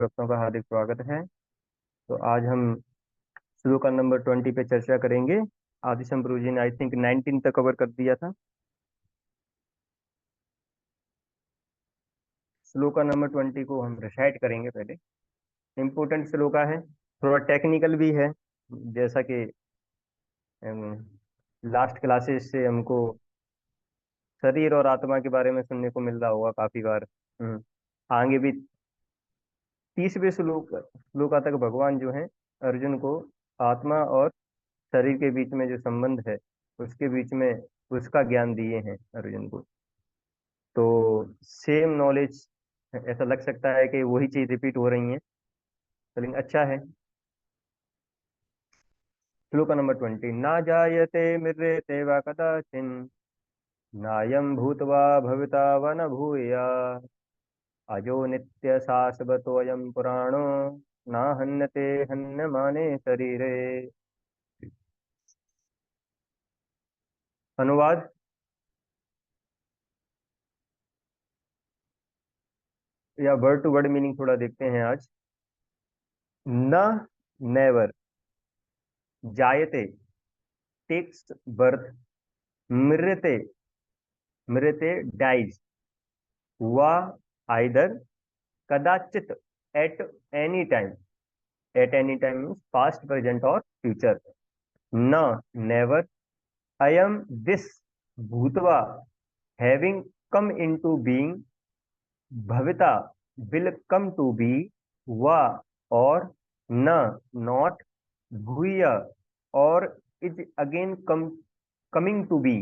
दोस्तों का हार्दिक स्वागत है। तो आज हम श्लोका नंबर 20 पे चर्चा करेंगे। आदि शंभरू जी ने आई थिंक 19 तक कवर कर दिया था। श्लोका नंबर 20 को हम रिसाइट करेंगे पहले। इम्पोर्टेंट श्लोका है, थोड़ा टेक्निकल भी है। जैसा कि लास्ट क्लासेस से हमको शरीर और आत्मा के बारे में सुनने को मिल रहा होगा काफी बार। आगे भी 30वें श्लोका तक भगवान जो है अर्जुन को आत्मा और शरीर के बीच में जो संबंध है उसके बीच में उसका ज्ञान दिए हैं अर्जुन को। तो सेम नॉलेज, ऐसा लग सकता है कि वही चीज रिपीट हो रही है, लेकिन अच्छा है। श्लोक नंबर 20। ना जायते मृत्यते वा कदाचिन नायं भूत्वा भविता वा न भूयात् अजो नित्य शाश्वतोऽयं पुराणो ना हन्यते हन्यमाने शरीरे। अनुवाद। या वर्ड टू वर्ड मीनिंग थोड़ा देखते हैं आज। न, नेवर। जायते, टेक्स बर्थ। मृते, मृते डाइज। वा, आइदर। कदाचित, at any time. At any time means past, present और फ्यूचर। न, नेवर। अयम, दिस। भूतवा, हैविंग कम इनटू बीइंग। भविता, विल कम टू बी। वा, और। न, नॉट। भूय, और is again coming to be.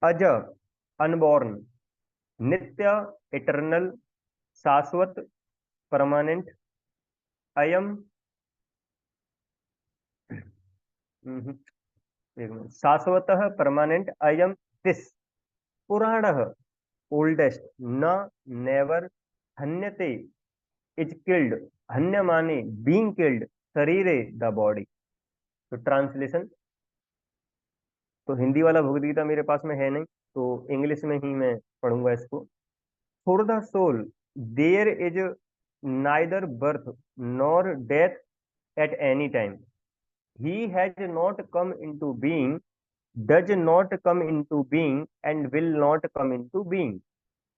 अज, अनबॉर्न। नित्य, इटर्नल। शाश्वत, परमानेंट। अयम, एक मिनट, शाश्वतः, परमानेंट। अयम, दिस। पुराणः, ओल्डेस्ट। न, नेवर। हन्यते, इज किल्ड। हन्य माने बीइंग किल्ड। शरीरे, द बॉडी। तो ट्रांसलेशन। तो हिंदी वाला भगवद गीता मेरे पास में है नहीं, तो इंग्लिश में ही मैं पढ़ूंगा इसको। For the soul there is neither birth nor death at any time. He has not come into being, does not come into being, and will not come into being.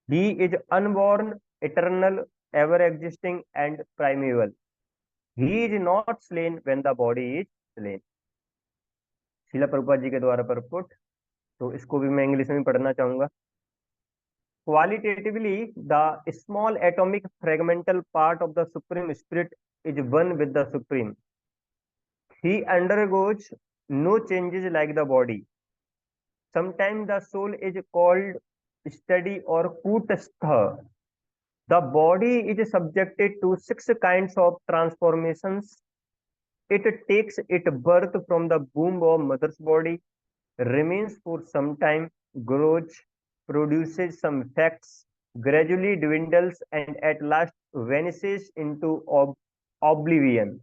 He is unborn, eternal, ever existing, and primeval. He is not slain when the body is slain. शिला प्रभुपाद जी के द्वारा परपुट। तो इसको भी मैं English में पढ़ना चाहूंगा। Qualitatively, the small atomic fragmental part of the Supreme Spirit is one with the Supreme. He undergoes no changes like the body. Sometimes the soul is called steady or kutastha. The body is subjected to six kinds of transformations. It takes its birth from the womb of mother's body, remains for some time, grows, produces some effects, gradually dwindles, and at last vanishes into oblivion.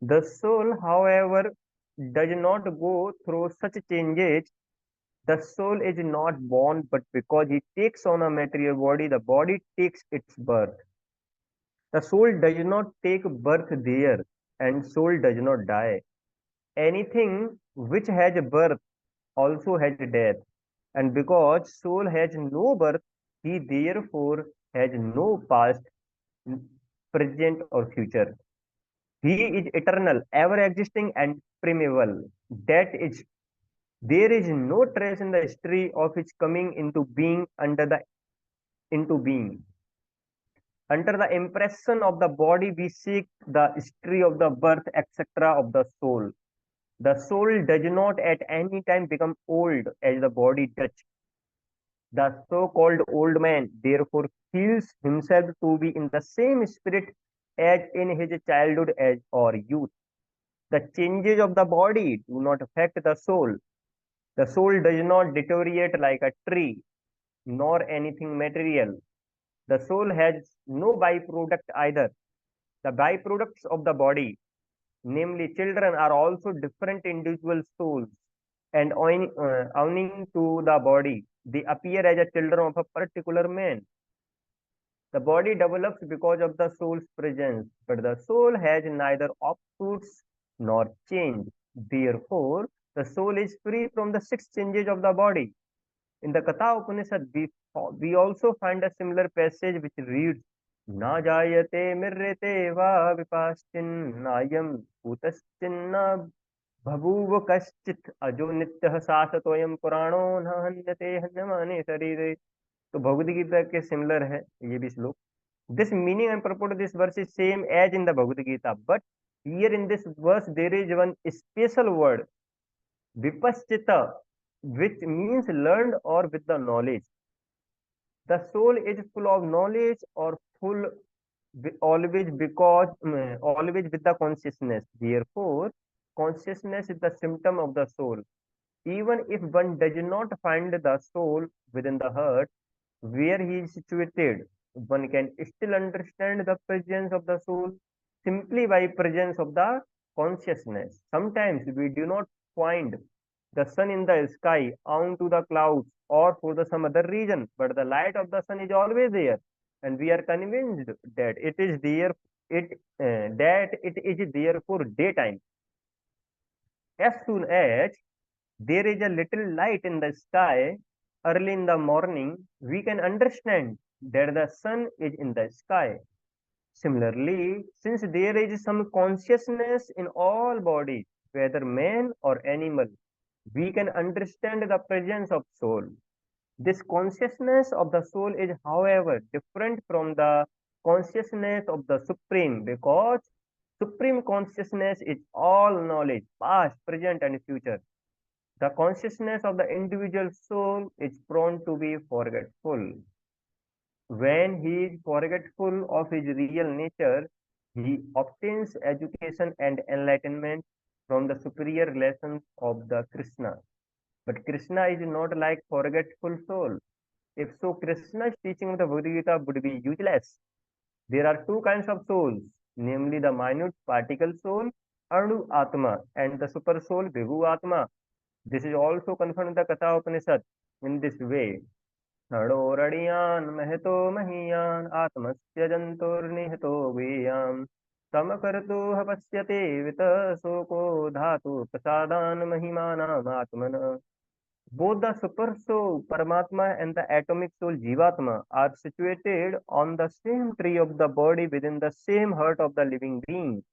The soul, however, does not go through such changes. The soul is not born, but because it takes on a material body, the body takes its birth. The soul does not take birth there, and soul does not die. Anything which has birth also has death, and because soul has no birth, he therefore has no past, present, or future. He is eternal, ever existing, and primeval. That is, there is no trace in the history of his coming into being under the into being. Under the impression of the body, we seek the history of the birth, etc. of the soul. The soul does not at any time become old as the body does. The so-called old man therefore feels himself to be in the same spirit as in his childhood as or youth. The changes of the body do not affect the soul. The soul does not deteriorate like a tree, nor anything material. The soul has no byproduct either. The byproducts of the body, namely children, are also different individual souls, and owing to the body, they appear as a children of a particular man. The body develops because of the soul's presence, but the soul has neither offshoots nor change. Therefore, the soul is free from the six changes of the body. In the Katha Upanishad, we also find a similar passage which reads, Na jayate mirrete va vipaschin bhutaschinna बभूव कश्चित अजो नित्य शाश्वतोयम पुराणो न हन्यते हन्यमाने शरीरे. तो भगवद गीता के सिमिलर है ये भी श्लोक. This meaning and purport of this verse is same as in the Bhagavad Gita, but here in this verse there is one special word, vipaschita, which means learned or with the knowledge. The soul is full of knowledge or full always because always with the consciousness. Therefore, consciousness is the symptom of the soul. Even if one does not find the soul within the heart where he is situated, one can still understand the presence of the soul simply by presence of the consciousness. Sometimes we do not find the sun in the sky onto the clouds or for the some other reason, but the light of the sun is always there, and we are convinced that it is there. It is there for daytime. As soon as there is a little light in the sky early in the morning, we can understand that the sun is in the sky. Similarly, since there is some consciousness in all bodies, whether man or animal, we can understand the presence of soul. This consciousness of the soul is, however, different from the consciousness of the Supreme, because Supreme consciousness is all knowledge, past, present, and future. The consciousness of the individual soul is prone to be forgetful. When he is forgetful of his real nature, he obtains education and enlightenment from the superior lessons of the Krishna. But Krishna is not like forgetful soul. If so, Krishna's teaching of the Bhagavad Gita would be useless. There are two kinds of souls, namely the minute particle soul, Anu Atma, and the super soul, Vibhu Atma. This is also confirmed in the Katha Upanishad in this way. रणोरणीयान् महतो महीयान् आत्मस्य जन्तुर्निहतो गुह्याम् समकर्तुः पश्यते वितः शोको धातु प्रसादान् महिमानाम् आत्मनः. Both the super soul Paramatma and the atomic soul Jivatma are situated on the same tree of the body within the same heart of the living being,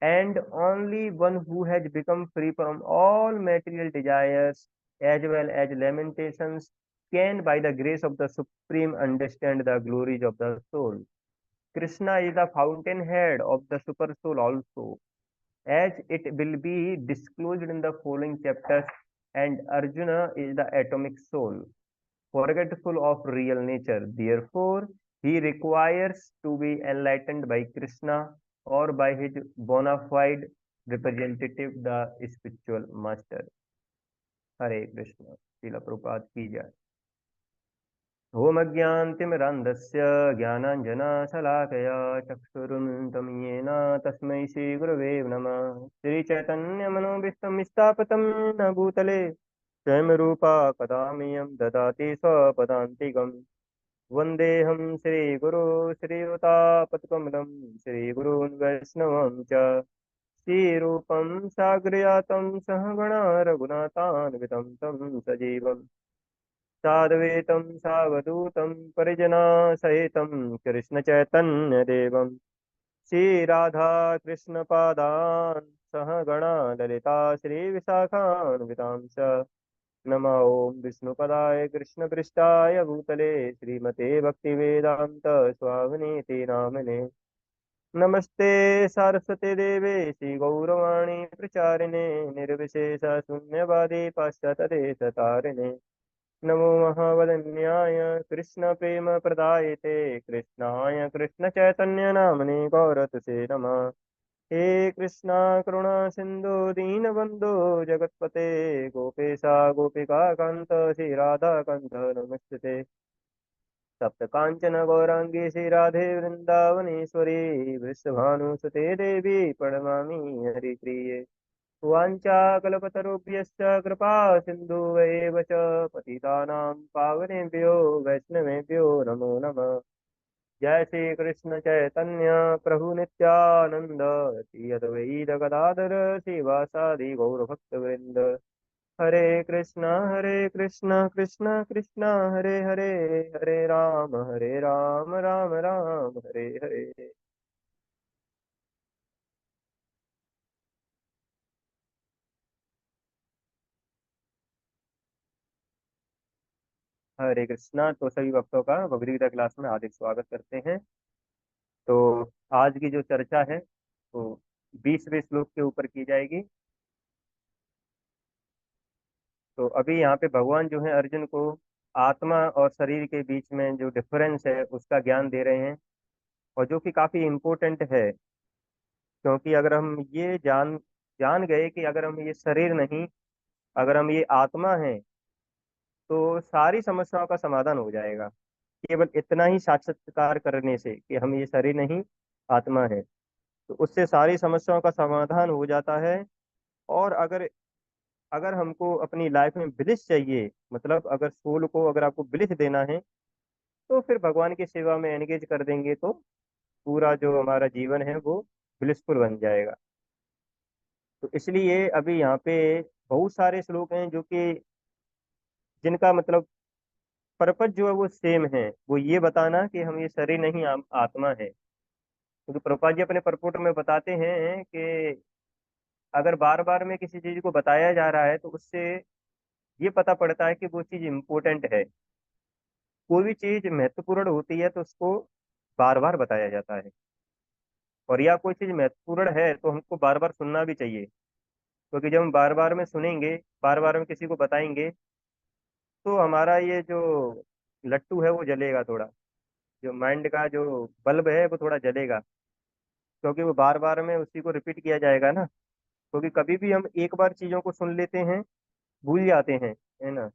and only one who has become free from all material desires as well as lamentations can, by the grace of the Supreme, understand the glories of the soul. Krishna is the fountainhead of the super soul also, as it will be disclosed in the following chapters, and Arjuna is the atomic soul, forgetful of real nature. Therefore, he requires to be enlightened by Krishna or by his bona fide representative, the spiritual master. Hare Krishna. Srila Prabhupada की जय. ओमज्ञान्तिमिरान्धस्य ज्ञानाञ्जनशलाकया चक्षुरुन्मिलितं येन तस्मै श्रीगुरवे नमः. श्रीचैतन्यमनोभीष्टं स्थापितं न भूतले स्वयं रूपा कदा मह्यं ददाति स्वपदान्तिकम्. वन्देऽहं श्रीगुरो श्रीयुतापत्कमलं श्रीगुरून् वैष्णवं च श्रीरूपं साग्रजातं सहगणा रघुनाथान्वितं तं सजीवम् साद्वैतं सावधूतं परिजनासहितं कृष्णचैतन्यदेवं श्रीराधा कृष्णपादान् सहगणा ललिता श्रीविशाखान्वितां च. नमो ॐ विष्णुपदाय कृष्णपृष्ठाय भूतले श्रीमते भक्तिवेदान्त स्वामिनीति नामिने. नमस्ते सरस्वती देवे श्रीगौरवाणी प्रचारिणे निर्विशेष शून्यवादी पाश्चात्यदेशतारिणे. नमो महावदन्याय कृष्ण प्रेम प्रदायते कृष्णाय कृष्ण चैतन्य नामने गौरतुसे नमः. हे कृष्णा करुणा सिंधु दीनबंधु जगतपते गोपेशा गोपिका कांत श्री राधा कांत नमस्ते. सप्त कांचन गौरांगी श्री राधे वृंदावनेश्वरी वृषभानुसुते देवी प्रणमामि हरिप्रिये. वाञ्छाकल्पतरुभ्यश्च कृपा सिन्धुवैव च पतितानां पावनेभ्यो वैष्णवेभ्यो नमो नमः. जय श्री कृष्ण चैतन्य प्रभु नित्यानंद श्री अद्वैत गदाधर शिवासादि गौर भक्त वृंद। हरे कृष्ण कृष्ण कृष्ण हरे हरे, हरे राम राम राम हरे हरे। हरे कृष्णा। तो सभी भक्तों का भगवद गीता क्लास में हार्दिक स्वागत करते हैं। तो आज की जो चर्चा है तो 20वें श्लोक के ऊपर की जाएगी। तो अभी यहाँ पे भगवान जो है अर्जुन को आत्मा और शरीर के बीच में जो डिफरेंस है उसका ज्ञान दे रहे हैं, और जो कि काफी इम्पोर्टेंट है। क्योंकि अगर हम ये जान जान गए कि अगर हम ये शरीर नहीं, अगर हम ये आत्मा हैं, तो सारी समस्याओं का समाधान हो जाएगा। केवल इतना ही साक्षात्कार करने से कि हम ये शरीर नहीं, आत्मा है, तो उससे सारी समस्याओं का समाधान हो जाता है। और अगर अगर हमको अपनी लाइफ में ब्लिस चाहिए, मतलब अगर सोल को अगर आपको ब्लिस देना है, तो फिर भगवान की सेवा में एंगेज कर देंगे तो पूरा जो हमारा जीवन है वो ब्लिसफुल बन जाएगा। तो इसलिए अभी यहाँ पे बहुत सारे श्लोक हैं जो कि जिनका मतलब पर्पज जो है वो सेम है, वो ये बताना कि हम ये शरीर नहीं, आत्मा है। क्योंकि प्रभुपाद जी अपने परपोट में बताते हैं कि अगर बार बार में किसी चीज को बताया जा रहा है तो उससे ये पता पड़ता है कि वो चीज इम्पोर्टेंट है। कोई भी चीज महत्वपूर्ण होती है तो उसको बार बार बताया जाता है। और या कोई चीज महत्वपूर्ण है तो हमको बार बार सुनना भी चाहिए। क्योंकि जब हम बार बार में सुनेंगे, बार बार में किसी को बताएंगे, तो हमारा ये जो लट्टू है वो जलेगा थोड़ा, जो माइंड का जो बल्ब है वो थोड़ा जलेगा। क्योंकि वो बार बार में उसी को रिपीट किया जाएगा ना। क्योंकि कभी भी हम एक बार चीजों को सुन लेते हैं, भूल जाते हैं, है ना।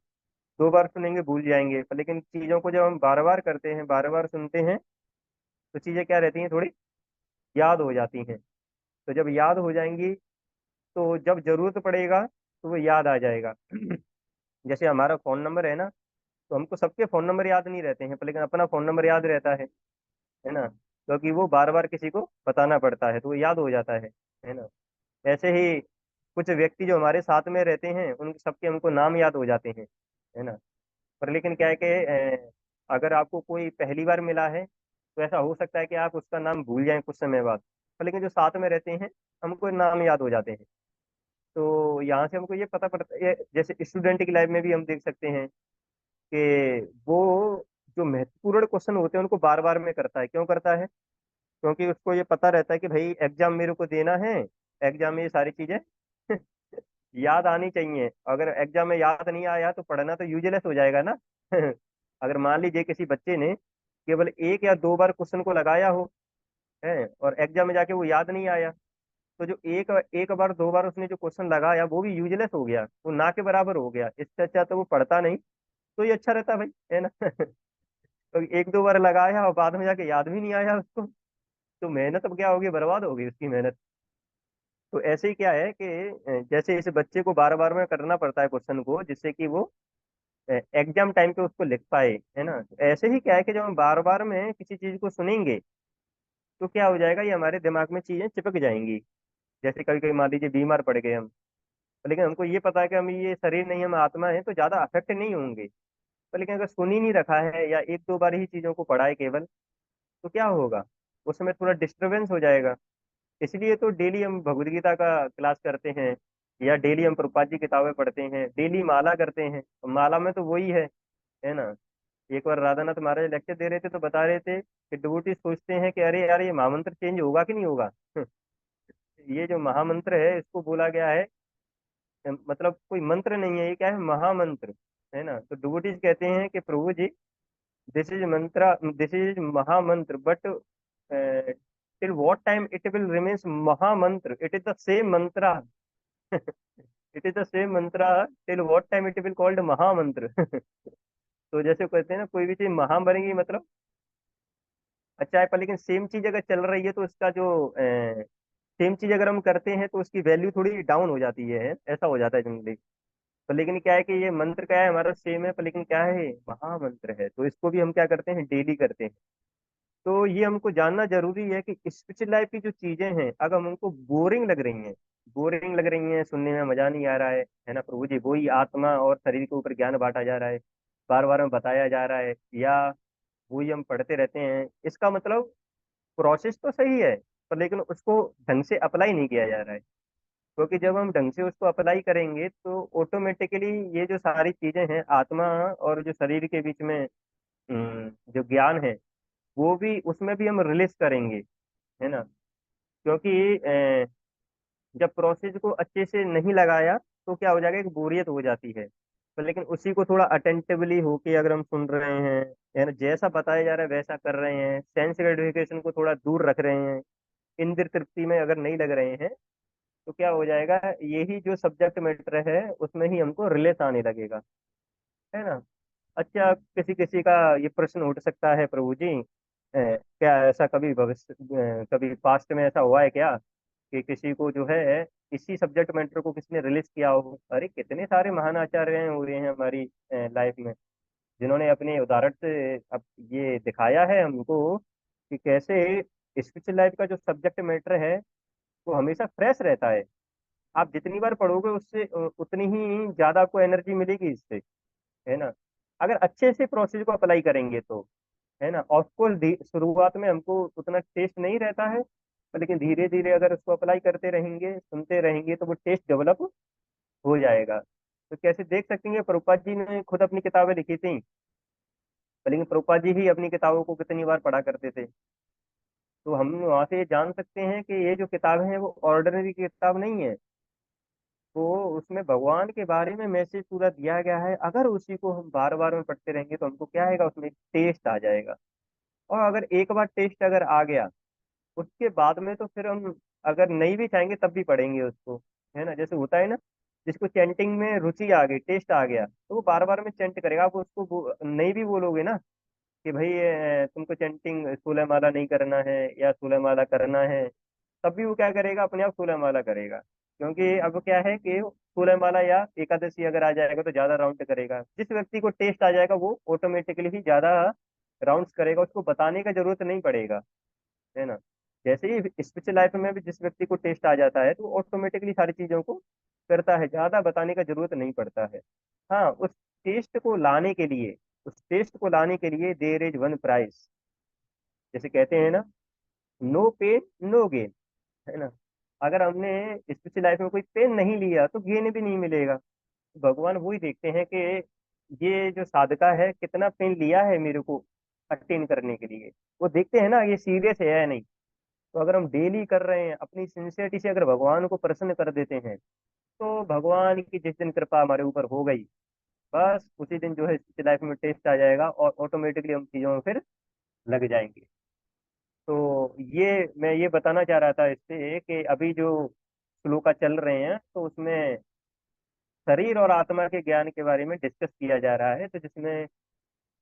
2 बार सुनेंगे भूल जाएंगे, पर लेकिन चीजों को जब हम बार बार करते हैं, बार बार सुनते हैं, तो चीजें क्या रहती हैं, थोड़ी याद हो जाती हैं। तो जब याद हो जाएंगी, तो जब जरूरत पड़ेगा तो वो याद आ जाएगा। जैसे हमारा फोन नंबर है ना, तो हमको सबके फोन नंबर याद नहीं रहते हैं, पर लेकिन अपना फोन नंबर याद रहता है ना। क्योंकि वो बार बार किसी को बताना पड़ता है तो वो याद हो जाता है ना। ऐसे ही कुछ व्यक्ति जो हमारे साथ में रहते हैं उन सबके हमको नाम याद हो जाते हैं, है ना। पर लेकिन क्या है कि अगर आपको कोई पहली बार मिला है तो ऐसा हो सकता है कि आप उसका नाम भूल जाएं कुछ समय बाद। पर लेकिन जो साथ में रहते हैं, हमको नाम याद हो जाते हैं। तो यहाँ से हमको ये पता पड़ता है, जैसे स्टूडेंट की लाइफ में भी हम देख सकते हैं कि वो जो महत्वपूर्ण क्वेश्चन होते हैं उनको बार बार में करता है। क्यों करता है? क्योंकि उसको ये पता रहता है कि भाई एग्जाम मेरे को देना है, एग्जाम में ये सारी चीजें याद आनी चाहिए। अगर एग्जाम में याद नहीं आया तो पढ़ना तो यूजलेस हो जाएगा ना। अगर मान लीजिए किसी बच्चे ने केवल 1 या 2 बार क्वेश्चन को लगाया हो, है, और एग्जाम में जाके वो याद नहीं आया, तो जो एक एक बार 2 बार उसने जो क्वेश्चन लगाया वो भी यूजलेस हो गया, वो ना के बराबर हो गया। इससे अच्छा तो वो पढ़ता नहीं, तो ये अच्छा रहता भाई, है ना। तो 1 2 बार लगाया और बाद में जाके याद भी नहीं आया उसको, तो मेहनत अब क्या होगी, बर्बाद होगी उसकी मेहनत। तो ऐसे ही क्या है कि जैसे इस बच्चे को बार बार में करना पड़ता है क्वेश्चन को, जिससे कि वो एग्जाम टाइम पे उसको लिख पाए, है ना। तो ऐसे ही क्या है कि जब हम बार बार में किसी चीज को सुनेंगे, तो क्या हो जाएगा, ये हमारे दिमाग में चीजें चिपक जाएंगी। जैसे कभी कभी मान लीजिए बीमार पड़ गए हम, तो लेकिन हमको ये पता है कि हम ये शरीर नहीं, हम आत्मा है, तो ज्यादा अफेक्ट नहीं होंगे। तो लेकिन अगर सुन ही नहीं रखा है या 1 2 बार ही चीजों को पढ़ा है केवल, तो क्या होगा, उस समय थोड़ा डिस्टरबेंस हो जाएगा। इसलिए तो डेली हम भगवद गीता का क्लास करते हैं, या डेली हम प्रभुपाद जी किताबें पढ़ते हैं, डेली माला करते हैं। तो माला में तो वही है ना। एक बार राधानाथ महाराज लेक्चर दे रहे थे तो बता रहे थे कि डिवोटी सोचते हैं कि अरे यार ये महामंत्र चेंज होगा कि नहीं होगा। ये जो महामंत्र है इसको बोला गया है, मतलब कोई मंत्र नहीं है, ये क्या है, महामंत्र, है ना। तो डिवोटीज कहते हैं कि प्रभु जी, दिस इज मंत्र, दिस इज महामंत्र, but till what time it will remains महामंत्र, इट इज द सेम मंत्र। इट इज द सेम मंत्र, till what time it will called महामंत्र। तो जैसे कहते हैं ना, कोई भी चीज महा बनेगी मतलब अच्छा है, पर लेकिन सेम चीज अगर चल रही है तो उसका जो सेम चीज अगर हम करते हैं तो उसकी वैल्यू थोड़ी डाउन हो जाती है, ऐसा हो जाता है जनरली। तो लेकिन क्या है कि ये मंत्र क्या है, हमारा सेम है, पर लेकिन क्या है, महामंत्र है, तो इसको भी हम क्या करते हैं, डेली करते हैं। तो ये हमको जानना जरूरी है कि स्पिरिचुअल लाइफ की जो चीजें हैं, अगर हमको बोरिंग लग रही हैं, सुनने में मजा नहीं आ रहा है ना प्रभु जी, वही आत्मा और शरीर के ऊपर ज्ञान बांटा जा रहा है, बार बार में बताया जा रहा है, या वही हम पढ़ते रहते हैं, इसका मतलब प्रोसेस तो सही है, पर लेकिन उसको ढंग से अप्लाई नहीं किया जा रहा है। क्योंकि जब हम ढंग से उसको अप्लाई करेंगे तो ऑटोमेटिकली ये जो सारी चीजें हैं, आत्मा और जो शरीर के बीच में जो ज्ञान है, वो भी उसमें भी हम रिलीज करेंगे, है ना। क्योंकि जब प्रोसेस को अच्छे से नहीं लगाया तो क्या हो जाएगा, एक बोरियत हो जाती है। पर लेकिन उसी को थोड़ा अटेंटिवली होके अगर हम सुन रहे हैं, है ना, जैसा बताया जा रहा है वैसा कर रहे हैं, सेंस ग्रेटिफिकेशन को थोड़ा दूर रख रहे हैं, इंद्र तृप्ति में अगर नहीं लग रहे हैं, तो क्या हो जाएगा, यही जो सब्जेक्ट मैटर है उसमें ही हमको रिलेट आने लगेगा, है ना। अच्छा, किसी किसी का ये प्रश्न उठ सकता है प्रभु जी, क्या ऐसा कभी भविष्य कभी पास्ट में ऐसा हुआ है क्या कि किसी को जो है इसी सब्जेक्ट मैटर को किसी ने रिलीज किया हो? अरे कितने सारे महान आचार्य हुए हैं हमारी लाइफ में, जिन्होंने अपने उदाहरण से अब ये दिखाया है हमको कि कैसे स्पिरिचुअल लाइफ का जो सब्जेक्ट मैटर है वो हमेशा फ्रेश रहता है। आप जितनी बार पढ़ोगे उससे उतनी ही ज्यादा आपको एनर्जी मिलेगी इससे, है ना, अगर अच्छे से प्रोसेस को अप्लाई करेंगे तो, है ना। ऑफ कोर्स शुरुआत में हमको उतना टेस्ट नहीं रहता है, पर लेकिन धीरे धीरे अगर उसको अप्लाई करते रहेंगे, सुनते रहेंगे, तो वो टेस्ट डेवलप हो जाएगा। तो कैसे देख सकते हैं, प्रभुपाद जी ने खुद अपनी किताबें लिखी थी, पर लेकिन प्रभुपाद जी ही अपनी किताबों को कितनी बार पढ़ा करते थे। तो हम वहां से ये जान सकते हैं कि ये जो किताबें हैं वो ऑर्डिनरी किताब नहीं है, तो उसमें भगवान के बारे में मैसेज पूरा दिया गया है। अगर उसी को हम बार बार में पढ़ते रहेंगे तो हमको क्या आएगा, उसमें टेस्ट आ जाएगा। और अगर एक बार टेस्ट अगर आ गया, उसके बाद में तो फिर हम अगर नहीं भी चाहेंगे तब भी पढ़ेंगे उसको, है ना। जैसे होता है ना, जिसको चैंटिंग में रुचि आ गई, टेस्ट आ गया, तो वो बार बार में चैंट करेगा। आप उसको नहीं भी बोलोगे ना कि भाई तुमको चैंटिंग सूलह माला नहीं करना है या सूलह माला करना है, तब भी वो क्या करेगा, अपने आप सूलह माला करेगा। क्योंकि अब क्या है कि सूलह माला या एकादशी अगर आ जाएगा तो ज्यादा राउंड करेगा। जिस व्यक्ति को टेस्ट आ जाएगा वो ऑटोमेटिकली ही ज्यादा राउंड्स करेगा, उसको बताने का जरूरत नहीं पड़ेगा, है ना। जैसे ही स्पिरिचुअल लाइफ में भी जिस व्यक्ति को टेस्ट आ जाता है तो वो ऑटोमेटिकली सारी चीजों को करता है, ज्यादा बताने का जरूरत नहीं पड़ता है। हाँ, उस टेस्ट को लाने के लिए देयर इज वन प्राइस। जैसे कहते हैं ना, नो पेन नो गेन, है ना। अगर हमने स्पिरिचुअल लाइफ में कोई पेन नहीं लिया तो गेन भी नहीं मिलेगा। भगवान वही देखते हैं कि ये जो साधका है कितना पेन लिया है मेरे को अटेन करने के लिए। वो देखते हैं ना, ये सीरियस है या नहीं। तो अगर हम डेली कर रहे हैं, अपनी सिंसियरिटी से अगर भगवान को प्रसन्न कर देते हैं, तो भगवान की जिस दिन कृपा हमारे ऊपर हो गई, बस उसी दिन जो है लाइफ में टेस्ट आ जाएगा और ऑटोमेटिकली हम चीजों में फिर लग जाएंगे। तो ये मैं ये बताना चाह रहा था इससे कि अभी जो श्लोका चल रहे हैं तो उसमें शरीर और आत्मा के ज्ञान के बारे में डिस्कस किया जा रहा है, तो जिसमें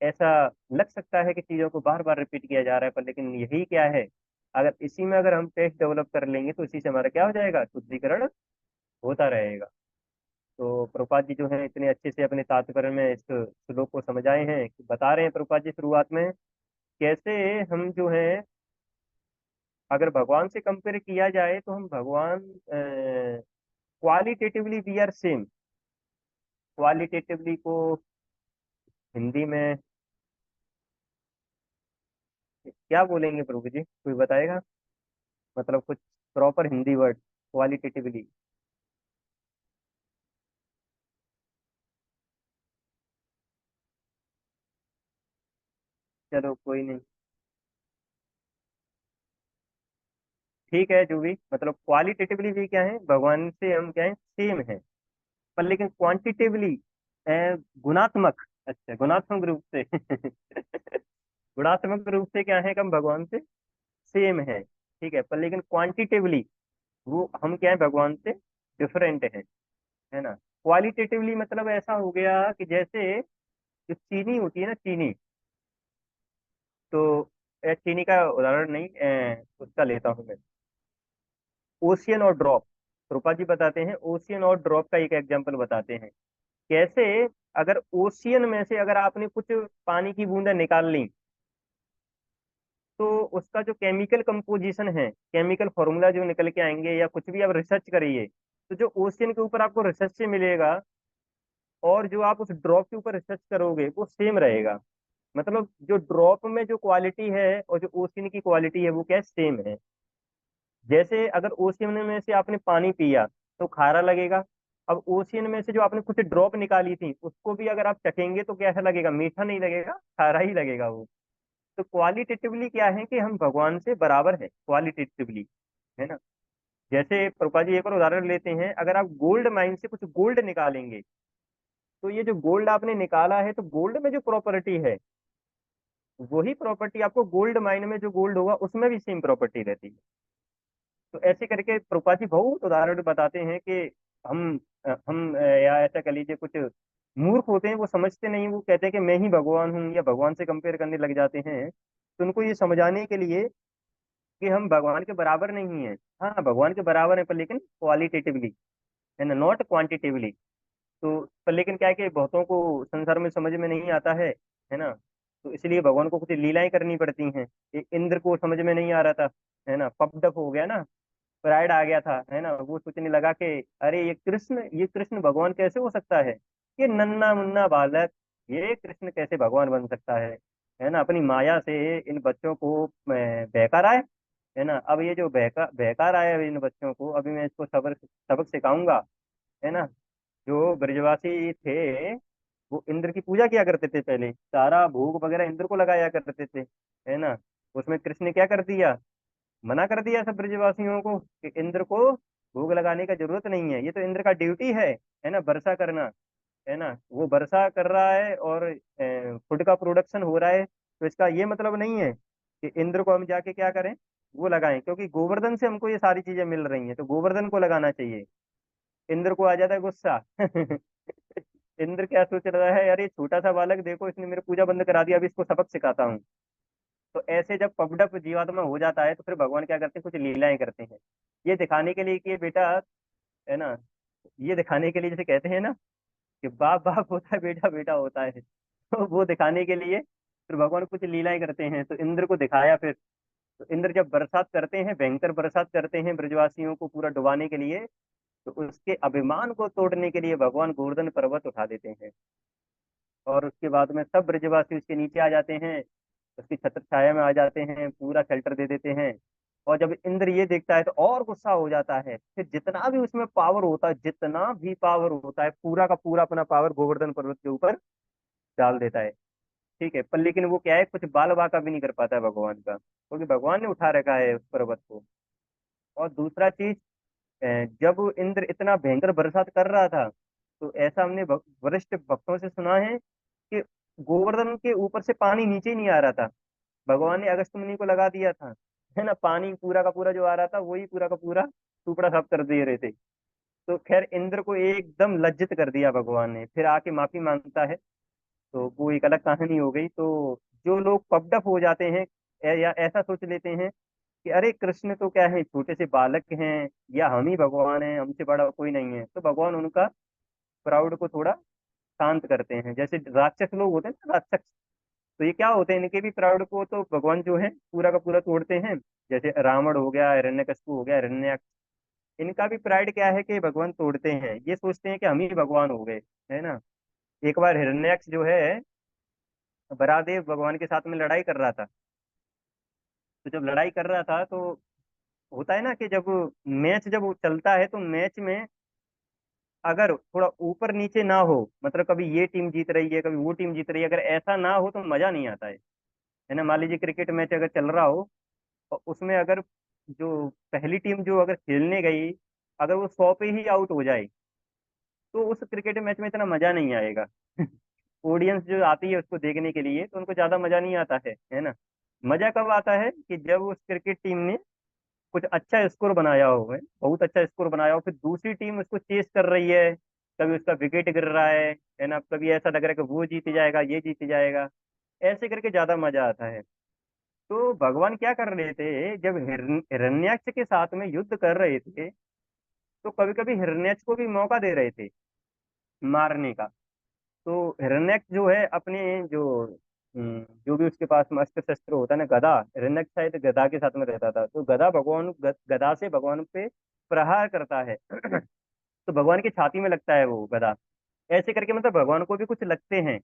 ऐसा लग सकता है कि चीजों को बार बार रिपीट किया जा रहा है, पर लेकिन यही क्या है, अगर इसी में अगर हम टेस्ट डेवलप कर लेंगे तो इसी से हमारा क्या हो जाएगा, शुद्धिकरण होता रहेगा। तो प्रभुपाद जी जो है इतने अच्छे से अपने तात्पर्य में इस श्लोक को समझाए हैं कि बता रहे हैं प्रभुपाद जी शुरुआत में कैसे हम जो है, अगर भगवान से कंपेयर किया जाए तो हम भगवान qualitatively we are same. Qualitatively को हिंदी में क्या बोलेंगे प्रभु जी, कोई बताएगा? मतलब कुछ प्रॉपर हिंदी वर्ड क्वालिटेटिवली। चलो कोई नहीं, ठीक है, जो भी मतलब क्वालिटेटिवली भी क्या है, भगवान से हम क्या है, सेम है। पर लेकिन क्वांटिटेवली, गुणात्मक, अच्छा गुणात्मक रूप से गुणात्मक रूप से क्या है कि हम भगवान से सेम है, ठीक है। पर लेकिन क्वांटिटेवली वो हम क्या है, भगवान से डिफरेंट है ना। क्वालिटेटिवली मतलब ऐसा हो गया कि जैसे जो चीनी होती है ना, चीनी, तो चीनी का उदाहरण नहीं, उसका लेता हूँ मैं, ओशियन और ड्रॉप। रूपा जी बताते हैं ओशियन और ड्रॉप का एक एग्जांपल बताते हैं कैसे, अगर ओशियन में से अगर आपने कुछ पानी की बूंदें निकाल ली, तो उसका जो केमिकल कंपोजिशन है, केमिकल फॉर्मूला जो निकल के आएंगे या कुछ भी आप रिसर्च करिए, तो जो ओशियन के ऊपर आपको रिसर्च से मिलेगा और जो आप उस ड्रॉप के ऊपर रिसर्च करोगे वो सेम रहेगा। मतलब जो ड्रॉप में जो क्वालिटी है और जो ओशियन की क्वालिटी है वो क्या है, सेम है। जैसे अगर ओशियन में से आपने पानी पिया तो खारा लगेगा। अब ओशियन में से जो आपने कुछ ड्रॉप निकाली थी उसको भी अगर आप चखेंगे तो कैसा लगेगा, मीठा नहीं लगेगा, खारा ही लगेगा वो। तो क्वालिटेटिवली क्या है कि हम भगवान से बराबर है क्वालिटेटिवली, है ना। जैसे प्रभुपाद जी एक और उदाहरण लेते हैं, अगर आप गोल्ड माइन से कुछ गोल्ड निकालेंगे तो ये जो गोल्ड आपने निकाला है, तो गोल्ड में जो प्रॉपर्टी है वही प्रॉपर्टी आपको गोल्ड माइन में जो गोल्ड होगा उसमें भी सेम प्रॉपर्टी रहती है। तो ऐसे करके प्रभुपाद जी बहुत उदाहरण बताते हैं कि हम या ऐसा कह लीजिए कुछ मूर्ख होते हैं, वो समझते नहीं, वो कहते हैं कि मैं ही भगवान हूँ या भगवान से कंपेयर करने लग जाते हैं। तो उनको ये समझाने के लिए कि हम भगवान के बराबर नहीं है। हाँ भगवान के बराबर है पर लेकिन क्वालिटेटिवली, है ना, नॉट क्वांटिटेवली। तो पर लेकिन क्या है कि बहुतों को संसार में समझ में नहीं आता है ना। तो इसलिए भगवान को कुछ लीलाएं करनी पड़ती हैं। इंद्र को समझ में नहीं आ रहा था, है ना, पपडप हो गया ना, प्राइड आ गया था, है ना। वो सोचने लगा कि अरे ये कृष्ण भगवान कैसे हो सकता है, ये नन्ना मुन्ना बालक, ये कृष्ण कैसे भगवान बन सकता है ना। अपनी माया से इन बच्चों को बहका रहा है ना। अब ये जो बहका बहका रहा है इन बच्चों को, अभी मैं इसको सबक सबक सिखाऊंगा, है ना। जो ब्रजवासी थे वो इंद्र की पूजा किया करते थे, पहले सारा भोग वगैरह इंद्र को लगाया करते थे, है ना। उसमें कृष्ण ने क्या कर दिया, मना कर दिया सब ब्रजवासियों को कि इंद्र को भोग लगाने का जरूरत नहीं है, ये तो इंद्र का ड्यूटी है ना, वर्षा करना, है ना। वो वर्षा कर रहा है और फूड का प्रोडक्शन हो रहा है, तो इसका ये मतलब नहीं है कि इंद्र को हम जाके क्या करें, वो लगाएं, क्योंकि गोवर्धन से हमको ये सारी चीजें मिल रही हैं तो गोवर्धन को लगाना चाहिए। इंद्र को आ जाता है गुस्सा। इंद्र क्या सोच रहा है, यार ये छोटा सा बालक देखो, इसने मेरे पूजा बंद करा दिया, अभी इसको सबक सिखाता हूँ। तो ऐसे जब पगडप जीवात्मा हो जाता है तो फिर भगवान क्या करते हैं, कुछ लीलाएं करते हैं, ये दिखाने के लिए कि ये बेटा, है ना, ये दिखाने के लिए, जैसे कहते हैं ना कि बाप बाप होता है बेटा बेटा होता है, तो वो दिखाने के लिए फिर भगवान कुछ लीलाएं करते हैं। तो इंद्र को दिखाया फिर, तो इंद्र जब बरसात करते हैं, भयंकर बरसात करते हैं ब्रजवासियों को पूरा डुबाने के लिए, तो उसके अभिमान को तोड़ने के लिए भगवान गोवर्धन पर्वत उठा देते हैं। और उसके बाद में सब ब्रजवासी उसके नीचे आ जाते हैं, उसकी छत्र छाया में आ जाते हैं, पूरा शेल्टर दे देते हैं। और जब इंद्र ये देखता है तो और गुस्सा हो जाता है, फिर जितना भी उसमें पावर होता है, जितना भी पावर होता है, पूरा का पूरा अपना पावर गोवर्धन पर्वत के ऊपर डाल देता है। ठीक है, पर लेकिन वो क्या है, कुछ बाल बाका भी नहीं कर पाता है भगवान का, क्योंकि भगवान ने उठा रखा है उस पर्वत को। और दूसरा चीज, जब इंद्र इतना भयंकर बरसात कर रहा था, तो ऐसा हमने वरिष्ठ भक्तों से सुना है कि गोवर्धन के ऊपर से पानी नीचे ही नहीं आ रहा था, भगवान ने अगस्त मुनि को लगा दिया था, है ना। पानी पूरा का पूरा जो आ रहा था वही पूरा का पूरा टुकड़ा साफ कर दे रहे थे। तो खैर इंद्र को एकदम लज्जित कर दिया भगवान ने, फिर आके माफी मांगता है, तो वो एक अलग कहानी हो गई। तो जो लोग पगडप हो जाते हैं या ऐसा सोच लेते हैं कि अरे कृष्ण तो क्या है, छोटे से बालक हैं, या हम ही भगवान हैं, हमसे बड़ा कोई नहीं है, तो भगवान उनका प्राउड को थोड़ा शांत करते हैं। जैसे राक्षस लोग होते हैं ना, राक्षस, तो ये क्या होते हैं, इनके भी प्राउड को तो भगवान जो है पूरा का पूरा तोड़ते हैं। जैसे रावण हो गया, हिरण्यकशिपु हो गया, हिरण्याक्ष, इनका भी प्राइड क्या है कि भगवान तोड़ते हैं, ये सोचते हैं कि हम ही भगवान हो गए, है ना। एक बार हिरण्याक्ष जो है बरादेव भगवान के साथ में लड़ाई कर रहा था। तो जब लड़ाई कर रहा था तो होता है ना कि जब मैच जब चलता है तो मैच में अगर थोड़ा ऊपर नीचे ना हो, मतलब कभी ये टीम जीत रही है कभी वो टीम जीत रही है, अगर ऐसा ना हो तो मजा नहीं आता है ना। मान लीजिए क्रिकेट मैच अगर चल रहा हो और उसमें अगर जो पहली टीम जो अगर खेलने गई, अगर वो 100 पे ही आउट हो जाए तो उस क्रिकेट मैच में इतना मजा नहीं आएगा। ऑडियंस जो आती है उसको देखने के लिए तो उनको ज्यादा मजा नहीं आता है ना। मजा कब आता है कि जब उस क्रिकेट टीम ने कुछ अच्छा स्कोर बनाया हो, है बहुत अच्छा स्कोर बनाया हो, फिर दूसरी टीम उसको चेस कर रही है, कभी उसका विकेट गिर रहा है ना, कभी ऐसा लग रहा है कि वो जीत जाएगा ये जीत जाएगा, ऐसे करके ज्यादा मजा आता है। तो भगवान क्या कर रहे थे, जब हिरण्याक्ष के साथ में युद्ध कर रहे थे तो कभी कभी हिरण्याक्ष को भी मौका दे रहे थे मारने का। तो हिरण्याक्ष जो है अपने जो जो भी उसके पास में अस्त्र शस्त्र होता है ना, गदा, हिरण्यक शायद गदा के साथ में रहता था, तो गदा भगवान गदा से भगवान पे प्रहार करता है। तो भगवान की छाती में लगता है वो गदा। ऐसे करके मतलब भगवान को भी कुछ लगते हैं।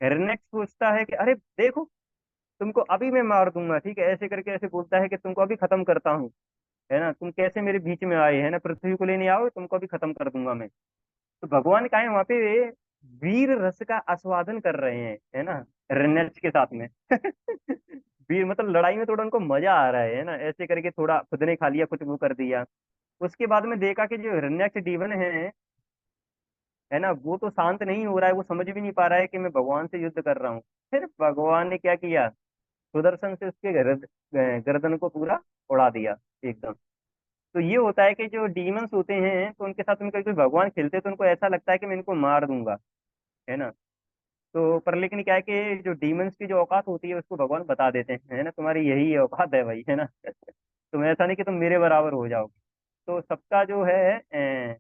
हिरण्यक सोचता है कि अरे देखो, तुमको अभी मैं मार दूंगा, ठीक है, ऐसे करके ऐसे बोलता है कि तुमको अभी खत्म करता हूँ, है ना, तुम कैसे मेरे बीच में आए, है ना, पृथ्वी को लेने आओ, तुमको अभी खत्म कर दूंगा मैं। तो भगवान का है वहां पे वीर रस का आस्वादन कर रहे हैं, है ना, हिरण्यक्ष के साथ में। वीर मतलब लड़ाई में थोड़ा उनको मजा आ रहा है ना, ऐसे करके थोड़ा खुद ने खा लिया, कुछ वो कर दिया। उसके बाद में देखा कि जो हिरण्यक्ष डीवन है ना, वो तो शांत नहीं हो रहा है, वो समझ भी नहीं पा रहा है कि मैं भगवान से युद्ध कर रहा हूँ। फिर भगवान ने क्या किया, सुदर्शन से उसके गर्दन को पूरा उड़ा दिया एकदम। तो ये होता है कि जो डीमंस होते हैं, तो उनके साथ में कभी कोई भगवान खेलते हैं तो उनको ऐसा लगता है कि मैं इनको मार दूंगा, है ना। तो पर लेकिन क्या है कि जो डीमंस की जो औकात होती है उसको भगवान बता देते हैं, है ना, तुम्हारी यही औकात है भाई, है ना। तुम ऐसा नहीं कि तुम मेरे बराबर हो जाओगे। तो सबका जो है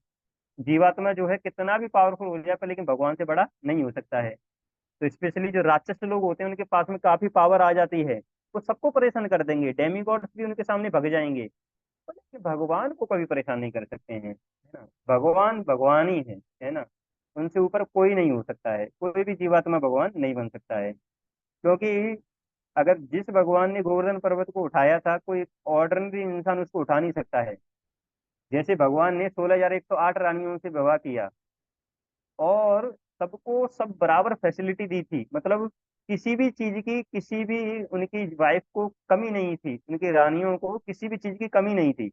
जीवात्मा जो है कितना भी पावरफुल हो जाए, पर लेकिन भगवान से बड़ा नहीं हो सकता है। तो स्पेशली जो राक्षस लोग होते हैं उनके पास में काफी पावर आ जाती है, वो सबको परेशान कर देंगे, डेमीगॉड्स भी उनके सामने भग जाएंगे, पर लेकिन भगवान को कभी परेशान नहीं कर सकते हैं, है ना। भगवान भगवान ही है ना। उनसे ऊपर कोई नहीं हो सकता है, कोई भी जीवात्मा भगवान नहीं बन सकता है। क्योंकि अगर जिस भगवान ने गोवर्धन पर्वत को उठाया था, कोई ऑर्डिनरी इंसान उसको उठा नहीं सकता है। जैसे भगवान ने 16,108 रानियों से विवाह किया, और सबको सब बराबर फैसिलिटी दी थी, मतलब किसी भी चीज की, किसी भी उनकी वाइफ को कमी नहीं थी, उनकी रानियों को किसी भी चीज की कमी नहीं थी।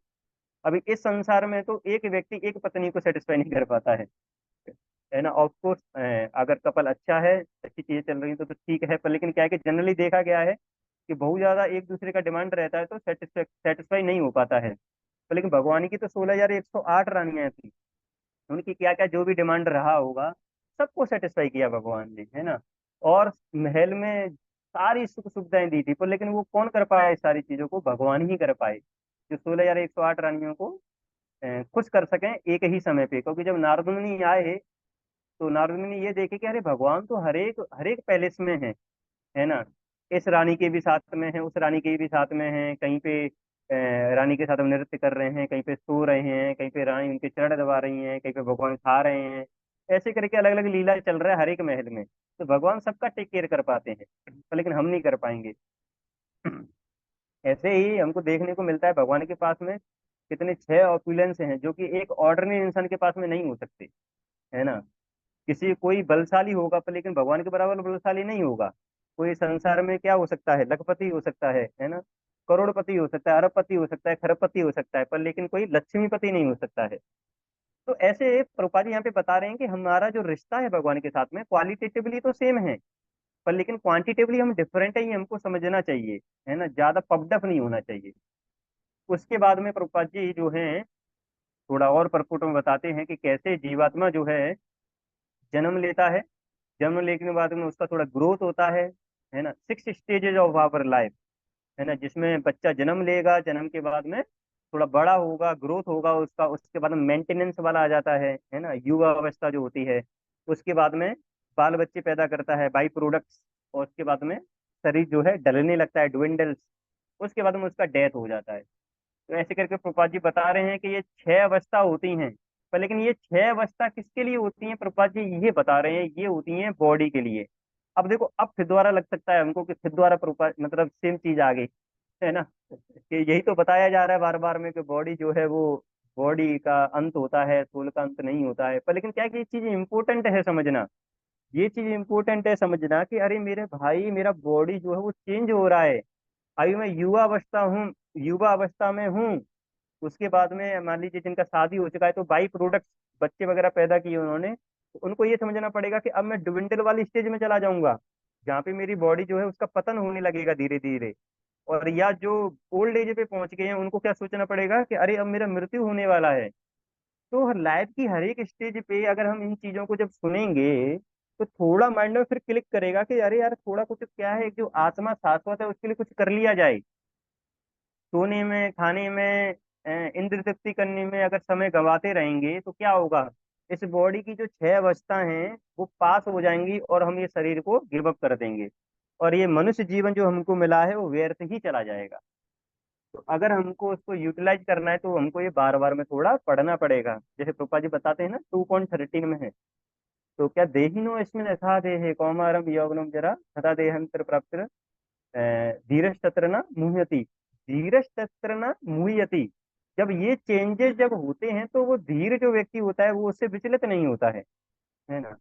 अभी इस संसार में तो एक व्यक्ति एक पत्नी को सेटिस्फाई नहीं कर पाता है ना। ऑफ कोर्स अगर कपल अच्छा है, अच्छी चीजें चल रही हैं तो ठीक है, पर लेकिन क्या है कि जनरली देखा गया है कि बहुत ज्यादा एक दूसरे का डिमांड रहता है तो सेटिस्फाई नहीं हो पाता है। तो लेकिन भगवान की तो 16,108 रानियां थी, उनकी क्या क्या जो भी डिमांड रहा होगा सबको सेटिस्फाई किया भगवान ने, है ना। और महल में सारी सुख सुविधाएं दी थी, पर लेकिन वो कौन कर पाया, इस सारी चीजों को भगवान ही कर पाए, जो 16,108 रानियों को खुश कर सकें एक ही समय पे। क्योंकि जब नारद मुनि आए, तो नारद मुनि ये देखे कि अरे भगवान तो हर एक पैलेस में है ना, इस रानी के भी साथ में है, उस रानी के भी साथ में है, कहीं पे रानी के साथ नृत्य कर रहे हैं, कहीं पे सो रहे हैं, कहीं पे रानी उनके चरण दबा रही हैं, कहीं पे भगवान खा रहे हैं। ऐसे करके अलग अलग लीला चल रहा है हर एक महल में, तो भगवान सबका टेक केयर कर पाते हैं, पर लेकिन हम नहीं कर पाएंगे। ऐसे ही हमको देखने को मिलता है भगवान के पास में कितने 6 ऑपुलेंस हैं, जो कि एक ऑर्डिनरी इंसान के पास में नहीं हो सकते, है ना। किसी कोई बलशाली होगा, पर लेकिन भगवान के बराबर बलशाली नहीं होगा। कोई संसार में क्या हो सकता है, लखपति हो सकता है ना, करोड़पति हो सकता है, अरबपति हो सकता है, खरबपति हो सकता है, पर लेकिन कोई लक्ष्मीपति नहीं हो सकता है। तो ऐसे प्रभुपाद जी यहाँ पे बता रहे हैं कि हमारा जो रिश्ता है भगवान के साथ में क्वालिटेटिवली तो सेम है, पर लेकिन क्वांटिटेवली हम डिफरेंट है, ये हमको समझना चाहिए, है ना, ज्यादा पपडफ नहीं होना चाहिए। उसके बाद में प्रभुपाद जी जो है थोड़ा और परपुट में बताते हैं कि कैसे जीवात्मा जो जन्म लेता है, जन्म लेने के बाद में उसका थोड़ा ग्रोथ होता है ना, 6 स्टेजेस ऑफ आवर लाइफ, है ना, जिसमें बच्चा जन्म लेगा, जन्म के बाद में थोड़ा बड़ा होगा, ग्रोथ होगा उसका, उसके बाद में मेंटेनेंस वाला आ जाता है ना, युवा अवस्था जो होती है। उसके बाद में बाल बच्चे पैदा करता है, बाई प्रोडक्ट्स, और उसके बाद में शरीर जो है ढलने लगता है, ड्विंडल्स। उसके बाद में उसका डेथ हो जाता है। तो ऐसे करके प्रभुपाद जी बता रहे हैं कि ये 6 अवस्था होती हैं, पर लेकिन ये 6 अवस्था किसके लिए होती हैं, प्रभुपाद जी ये बता रहे हैं, ये होती हैं बॉडी के लिए। अब देखो, अब फिर दोबारा लग सकता है हमको कि फिर दोबारा प्रभुपाद मतलब सेम चीज आ गई, है ना, कि यही तो बताया जा रहा है बार बार में कि बॉडी जो है वो बॉडी का अंत होता है, सोल का अंत नहीं होता है। पर लेकिन क्या है कि ये चीज इंपॉर्टेंट है समझना, ये चीज इंपॉर्टेंट है समझना कि अरे मेरे भाई, मेरा बॉडी जो है वो चेंज हो रहा है। अभी मैं युवा अवस्था हूँ, युवा अवस्था में हूँ, उसके बाद में मान लीजिए जिनका शादी हो चुका है, तो बाई प्रोडक्ट बच्चे वगैरह पैदा किए उन्होंने, तो उनको ये समझना पड़ेगा कि अब मैं ड्विंडल वाली स्टेज में चला जाऊंगा, जहाँ पे मेरी बॉडी जो है उसका पतन होने लगेगा धीरे धीरे। और या जो ओल्ड एज पे पहुंच गए हैं, उनको क्या सोचना पड़ेगा कि अरे अब मेरा मृत्यु होने वाला है। तो लाइफ की हर एक स्टेज पे अगर हम इन चीजों को जब सुनेंगे, तो थोड़ा माइंड में फिर क्लिक करेगा कि अरे यार, थोड़ा कुछ क्या है, जो आत्मा शाश्वत है उसके लिए कुछ कर लिया जाए। सोने में, खाने में, इंद्र तृप्ति करने में अगर समय गंवाते रहेंगे तो क्या होगा, इस बॉडी की जो 6 अवस्था हैं वो पास हो जाएंगी और हम ये शरीर को गिव अप कर देंगे। और ये मनुष्य जीवन जो हमको मिला है वो व्यर्थ ही चला जाएगा। तो अगर हमको उसको यूटिलाइज करना है तो हमको ये बार बार में थोड़ा पढ़ना पड़ेगा। जैसे प्रोपा जी बताते हैं ना 2.13 में है, तो क्या देहिनो इसमें यथा देहे कौमारम यौवनम जरा तथा देहंतर प्राप्तिर धीरज तत्र न मुह्यति। धीरज तत्र न मुह्यति, जब ये चेंजेस जब होते हैं तो वो धीर जो व्यक्ति होता है वो उससे विचलित नहीं होता है ना।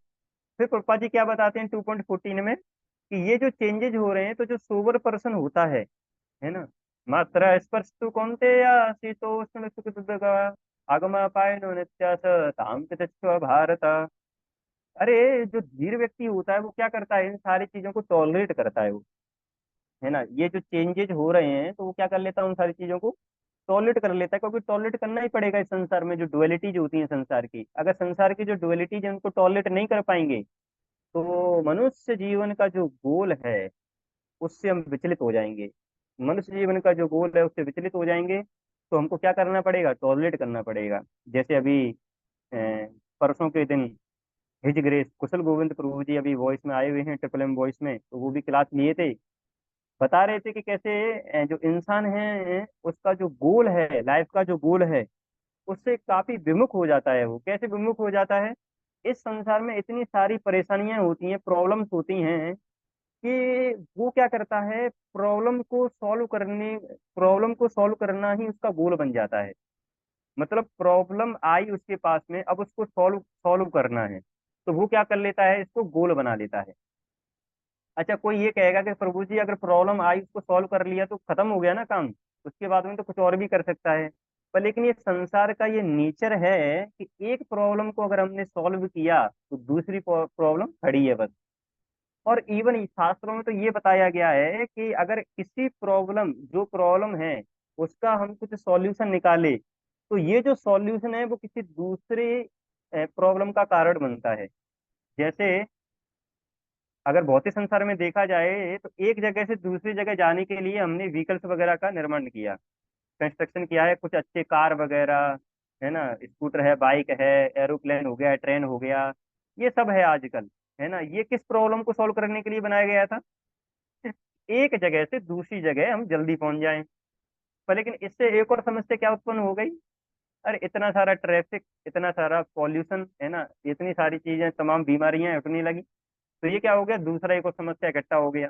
फिर प्रभुपाद जी क्या बताते हैं 2.14 में कि ये जो चेंजेस हो रहे हैं तो जो सोबर पर्सन होता है ना, मात्र स्पर्श तो कौनते या शीतोष्ण सुख दुख आगम पायनो नित्यास ताम पितच्छ भारत। अरे जो धीर व्यक्ति होता है वो क्या करता है, इन सारी चीजों को टॉलरेट करता है वो, है ना। ये जो चेंजेज हो रहे हैं तो वो क्या कर लेता है, उन सारी चीजों को टॉलरेट कर लेता है, क्योंकि टॉलरेट करना ही पड़ेगा इस संसार में। जो डुअलिटीज होती है संसार की, अगर संसार की जो डुअलिटीज है उनको टॉलरेट नहीं कर पाएंगे तो मनुष्य जीवन का जो गोल है उससे हम विचलित हो जाएंगे। मनुष्य जीवन का जो गोल है उससे विचलित हो जाएंगे, तो हमको क्या करना पड़ेगा, टॉलरेट करना पड़ेगा। जैसे अभी परसों के दिन हिज ग्रेस कुशल गोविंद प्रभु जी अभी वॉइस में आए हुए हैं, ट्रिपल एम वॉइस में, तो वो भी क्लास लिए थे। बता रहे थे कि कैसे जो इंसान है उसका जो गोल है, लाइफ का जो गोल है, उससे काफी विमुख हो जाता है। वो कैसे विमुख हो जाता है, इस संसार में इतनी सारी परेशानियां होती हैं, प्रॉब्लम्स होती हैं कि वो क्या करता है, प्रॉब्लम को सॉल्व करना ही उसका गोल बन जाता है। मतलब प्रॉब्लम आई उसके पास में, अब उसको सॉल्व सॉल्व करना है, तो वो क्या कर लेता है, इसको गोल बना लेता है। अच्छा कोई ये कहेगा कि प्रभु जी अगर प्रॉब्लम आई उसको सॉल्व कर लिया तो खत्म हो गया ना काम, उसके बाद में तो कुछ और भी कर सकता है। पर लेकिन ये संसार का ये नेचर है कि एक प्रॉब्लम को अगर हमने सॉल्व किया तो दूसरी प्रॉब्लम खड़ी है बस। और इवन शास्त्रों में तो ये बताया गया है कि अगर किसी प्रॉब्लम, जो प्रॉब्लम है उसका हम कुछ सॉल्यूशन निकाले तो ये जो सॉल्यूशन है वो किसी दूसरे प्रॉब्लम का कारण बनता है। जैसे अगर भौतिक संसार में देखा जाए तो एक जगह से दूसरी जगह जाने के लिए हमने व्हीकल्स वगैरह का निर्माण किया, कंस्ट्रक्शन किया है, कुछ अच्छे कार वगैरह, है ना, स्कूटर है, बाइक है, एरोप्लेन हो गया, ट्रेन हो गया, ये सब है आजकल, है ना। ये किस प्रॉब्लम को सॉल्व करने के लिए बनाया गया था, एक जगह से दूसरी जगह हम जल्दी पहुंच जाएं। पर लेकिन इससे एक और समस्या क्या उत्पन्न हो गई, अरे इतना सारा ट्रैफिक, इतना सारा पॉल्यूशन, है ना, इतनी सारी चीजें, तमाम बीमारियां उठने लगी, तो ये क्या हो गया, दूसरा एक और समस्या इकट्ठा हो गया।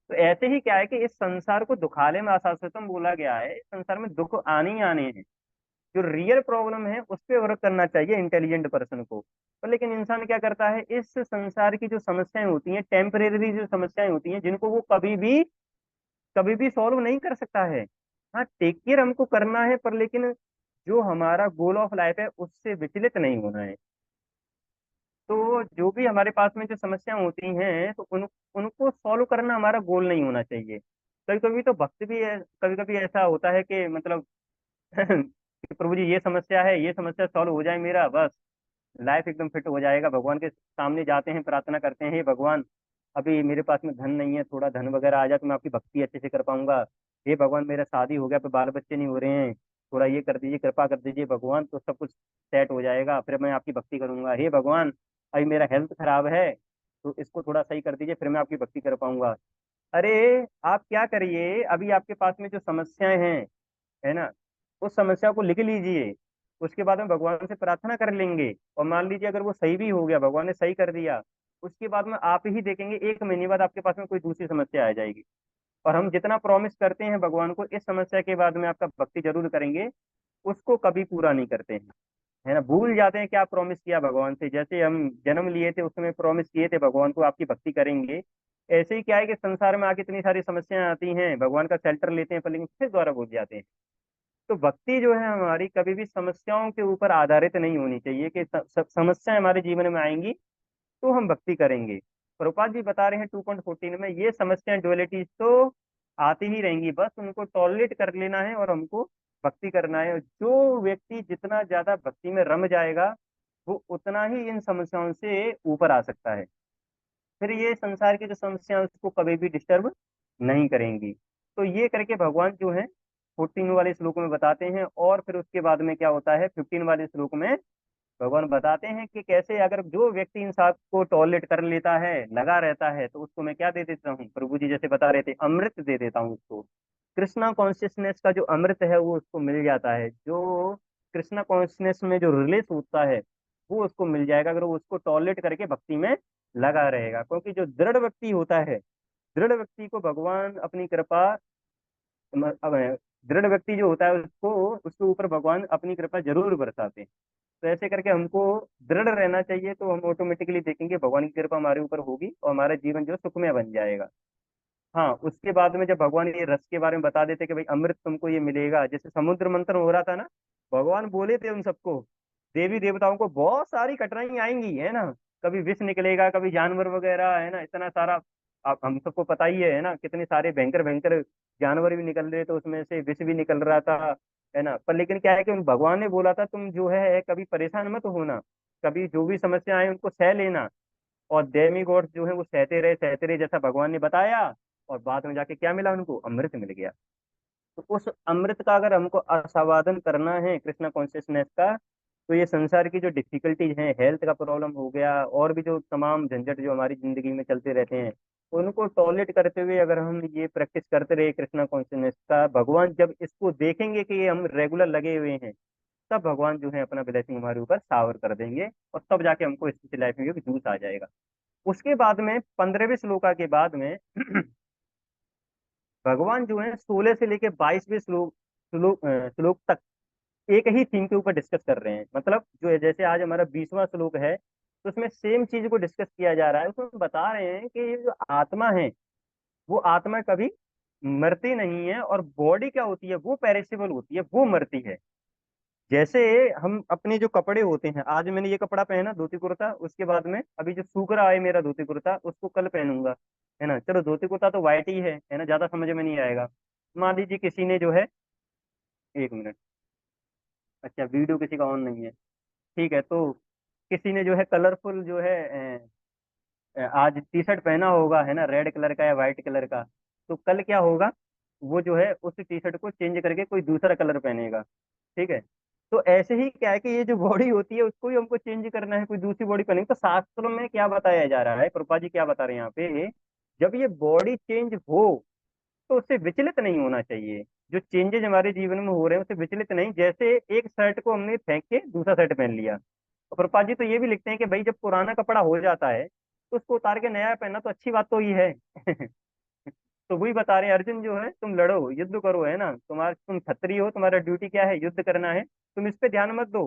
तो ऐसे ही क्या है कि इस संसार को दुखाले में आशाश्वतम बोला गया है, इस संसार में दुख आने ही आने हैं। जो रियल प्रॉब्लम है उस पे वर्क करना चाहिए इंटेलिजेंट पर्सन को। पर लेकिन इंसान क्या करता है, इस संसार की जो समस्याएं होती हैं, टेम्परेरी जो समस्याएं होती हैं, जिनको वो कभी भी सॉल्व नहीं कर सकता है। हाँ टेक केयर हमको करना है, पर लेकिन जो हमारा गोल ऑफ लाइफ है उससे विचलित नहीं होना है। तो जो भी हमारे पास में जो समस्याएं होती हैं तो उनको सॉल्व करना हमारा गोल नहीं होना चाहिए। कभी कभी तो भक्त भी है, कभी कभी ऐसा होता है कि मतलब कि प्रभु जी ये समस्या है, ये समस्या सॉल्व हो जाए मेरा, बस लाइफ एकदम फिट हो जाएगा। भगवान के सामने जाते हैं, प्रार्थना करते हैं, हे भगवान अभी मेरे पास में धन नहीं है, थोड़ा धन वगैरह आ जाए तो मैं आपकी भक्ति अच्छे से कर पाऊंगा। हे भगवान मेरा शादी हो गया पर बाल बच्चे नहीं हो रहे हैं, थोड़ा ये कर दीजिए, कृपा कर दीजिए भगवान, तो सब कुछ सेट हो जाएगा, फिर मैं आपकी भक्ति करूंगा। हे भगवान अभी मेरा हेल्थ खराब है तो इसको थोड़ा सही कर दीजिए, फिर मैं आपकी भक्ति कर पाऊंगा। अरे आप क्या करिए, अभी आपके पास में जो समस्याएं हैं, है ना, उस समस्या को लिख लीजिए, उसके बाद में भगवान से प्रार्थना कर लेंगे, और मान लीजिए अगर वो सही भी हो गया, भगवान ने सही कर दिया, उसके बाद में आप ही देखेंगे 1 महीने बाद आपके पास में कोई दूसरी समस्या आ जाएगी। और हम जितना प्रॉमिस करते हैं भगवान को, इस समस्या के बाद में आपका भक्ति जरूर करेंगे, उसको कभी पूरा नहीं करते हैं, है ना। भूल जाते हैं क्या प्रॉमिस किया भगवान से। जैसे हम जन्म लिए थे उस समय प्रॉमिस किए थे भगवान को आपकी भक्ति करेंगे, ऐसे ही क्या है कि संसार में आके इतनी सारी समस्याएं आती हैं, भगवान का शेल्टर लेते हैं पर लेकिन फिर दोबारा भूल जाते हैं। तो भक्ति जो है हमारी कभी भी समस्याओं के ऊपर आधारित नहीं होनी चाहिए कि समस्याएं हमारे जीवन में आएंगी तो हम भक्ति करेंगे। प्रभुपाद जी बता रहे हैं 2.14 में, ये समस्याएं डुअलिटीज तो आती ही रहेंगी, बस उनको टॉलरेट कर लेना है और हमको भक्ति करना है। जो व्यक्ति जितना ज्यादा भक्ति में रम जाएगा वो उतना ही इन समस्याओं से ऊपर आ सकता है। फिर ये संसार की जो समस्याएं उसको कभी भी डिस्टर्ब नहीं करेंगी। तो ये करके भगवान जो है 14 वाले श्लोक में बताते हैं, और फिर उसके बाद में क्या होता है 15 वाले श्लोक में भगवान बताते हैं कि कैसे अगर जो व्यक्ति इन सांप को टॉलरेट कर लेता है, लगा रहता है, तो उसको मैं क्या दे देता हूँ, प्रभु जी जैसे बता रहे थे, अमृत दे देता हूँ उसको। कृष्णा कॉन्शियसनेस का जो अमृत है वो उसको मिल जाता है। जो कृष्णा कॉन्शियसनेस में जो रिलीज होता है वो उसको मिल जाएगा, अगर वो उसको टॉलरेट करके भक्ति में लगा रहेगा। क्योंकि जो दृढ़ व्यक्ति होता है, दृढ़ व्यक्ति को भगवान अपनी कृपा, अब दृढ़ व्यक्ति जो होता है उसको, उसके ऊपर भगवान अपनी कृपा जरूर बरसाते हैं। तो ऐसे करके हमको दृढ़ रहना चाहिए, तो हम ऑटोमेटिकली देखेंगे भगवान की कृपा हमारे ऊपर होगी और हमारा जीवन जो सुखमय बन जाएगा। हाँ, उसके बाद में जब भगवान ये रस के बारे में बता देते कि भाई अमृत तुमको ये मिलेगा, जैसे समुद्र मंथन हो रहा था ना, भगवान बोले थे उन सबको, देवी देवताओं को बहुत सारी कठिनाई आएंगी, है ना, कभी विष निकलेगा, कभी जानवर वगैरह, है ना, इतना सारा। आप हम सबको पता ही है ना, कितने सारे भयंकर भयंकर जानवर भी निकल रहे थे, उसमें से विष भी निकल रहा था, है ना। पर लेकिन क्या है कि उन भगवान ने बोला था तुम जो है कभी परेशान मत होना, कभी जो भी समस्या आए उनको सह लेना। और डेमी गॉड्स जो है वो सहते रहे जैसा भगवान ने बताया, और बाद में जाके क्या मिला उनको, अमृत मिल गया। तो उस अमृत का अगर हमको आस्वादन करना है कृष्णा कॉन्शियसनेस का, तो ये संसार की जो डिफिकल्टीज हैं, हेल्थ का प्रॉब्लम हो गया, और भी जो तमाम झंझट जो हमारी जिंदगी में चलते रहते हैं, उनको टॉलरेट करते हुए अगर हम ये प्रैक्टिस करते रहे कृष्णा कॉन्शियसनेस का, भगवान जब इसको देखेंगे कि ये हम रेगुलर लगे हुए हैं, तब भगवान जो है अपना ब्लेसिंग हमारे ऊपर शावर कर देंगे, और तब जाके हमको इस लाइफ में भी जूस आ जाएगा। उसके बाद में 15वें श्लोका के बाद में भगवान जो है 16 से लेके 22वें श्लोक तक एक ही थीम के ऊपर डिस्कस कर रहे हैं। मतलब जो है, जैसे आज हमारा 20वां श्लोक है, तो उसमें सेम चीज को डिस्कस किया जा रहा है। उसमें बता रहे हैं कि ये जो आत्मा है, वो आत्मा कभी मरती नहीं है, और बॉडी क्या होती है, वो पेरिशेबल होती है, वो मरती है। जैसे हम अपने जो कपड़े होते हैं, आज मैंने ये कपड़ा पहना धोती कुर्ता, उसके बाद में अभी जो सूख रहा है मेरा धोती कुर्ता, उसको कल पहनूंगा, है ना। चलो धोती कुर्ता तो वाइट ही है ना, ज्यादा समझ में नहीं आएगा। मान लीजिए किसी ने जो है, एक मिनट, अच्छा वीडियो किसी का ऑन नहीं है, ठीक है। तो किसी ने जो है कलरफुल जो है आज टी शर्ट पहना होगा, है ना, रेड कलर का या व्हाइट कलर का, तो कल क्या होगा, वो जो है उस टी शर्ट को चेंज करके कोई दूसरा कलर पहनेगा, ठीक है। तो ऐसे ही क्या है कि ये जो बॉडी होती है उसको भी हमको चेंज करना है, कोई दूसरी बॉडी पहनेंगे। तो शास्त्रों में क्या बताया जा रहा है, कृपा जी क्या बता रहे हैं यहाँ पे, जब ये बॉडी चेंज हो तो उससे विचलित नहीं होना चाहिए। जो चेंजेस हमारे जीवन में हो रहे हैं उससे विचलित नहीं, जैसे एक शर्ट को हमने फेंक के दूसरा शर्ट पहन लिया। और प्रभुपाद जी तो ये भी लिखते हैं कि भाई जब पुराना कपड़ा हो जाता है तो उसको उतार के नया पहनना तो अच्छी बात तो ही है। तो वही बता रहे हैं, अर्जुन जो है तुम लड़ो, युद्ध करो, है ना, तुम क्षत्रिय हो, तुम्हारा ड्यूटी क्या है, युद्ध करना है। तुम इस पे ध्यान मत दो,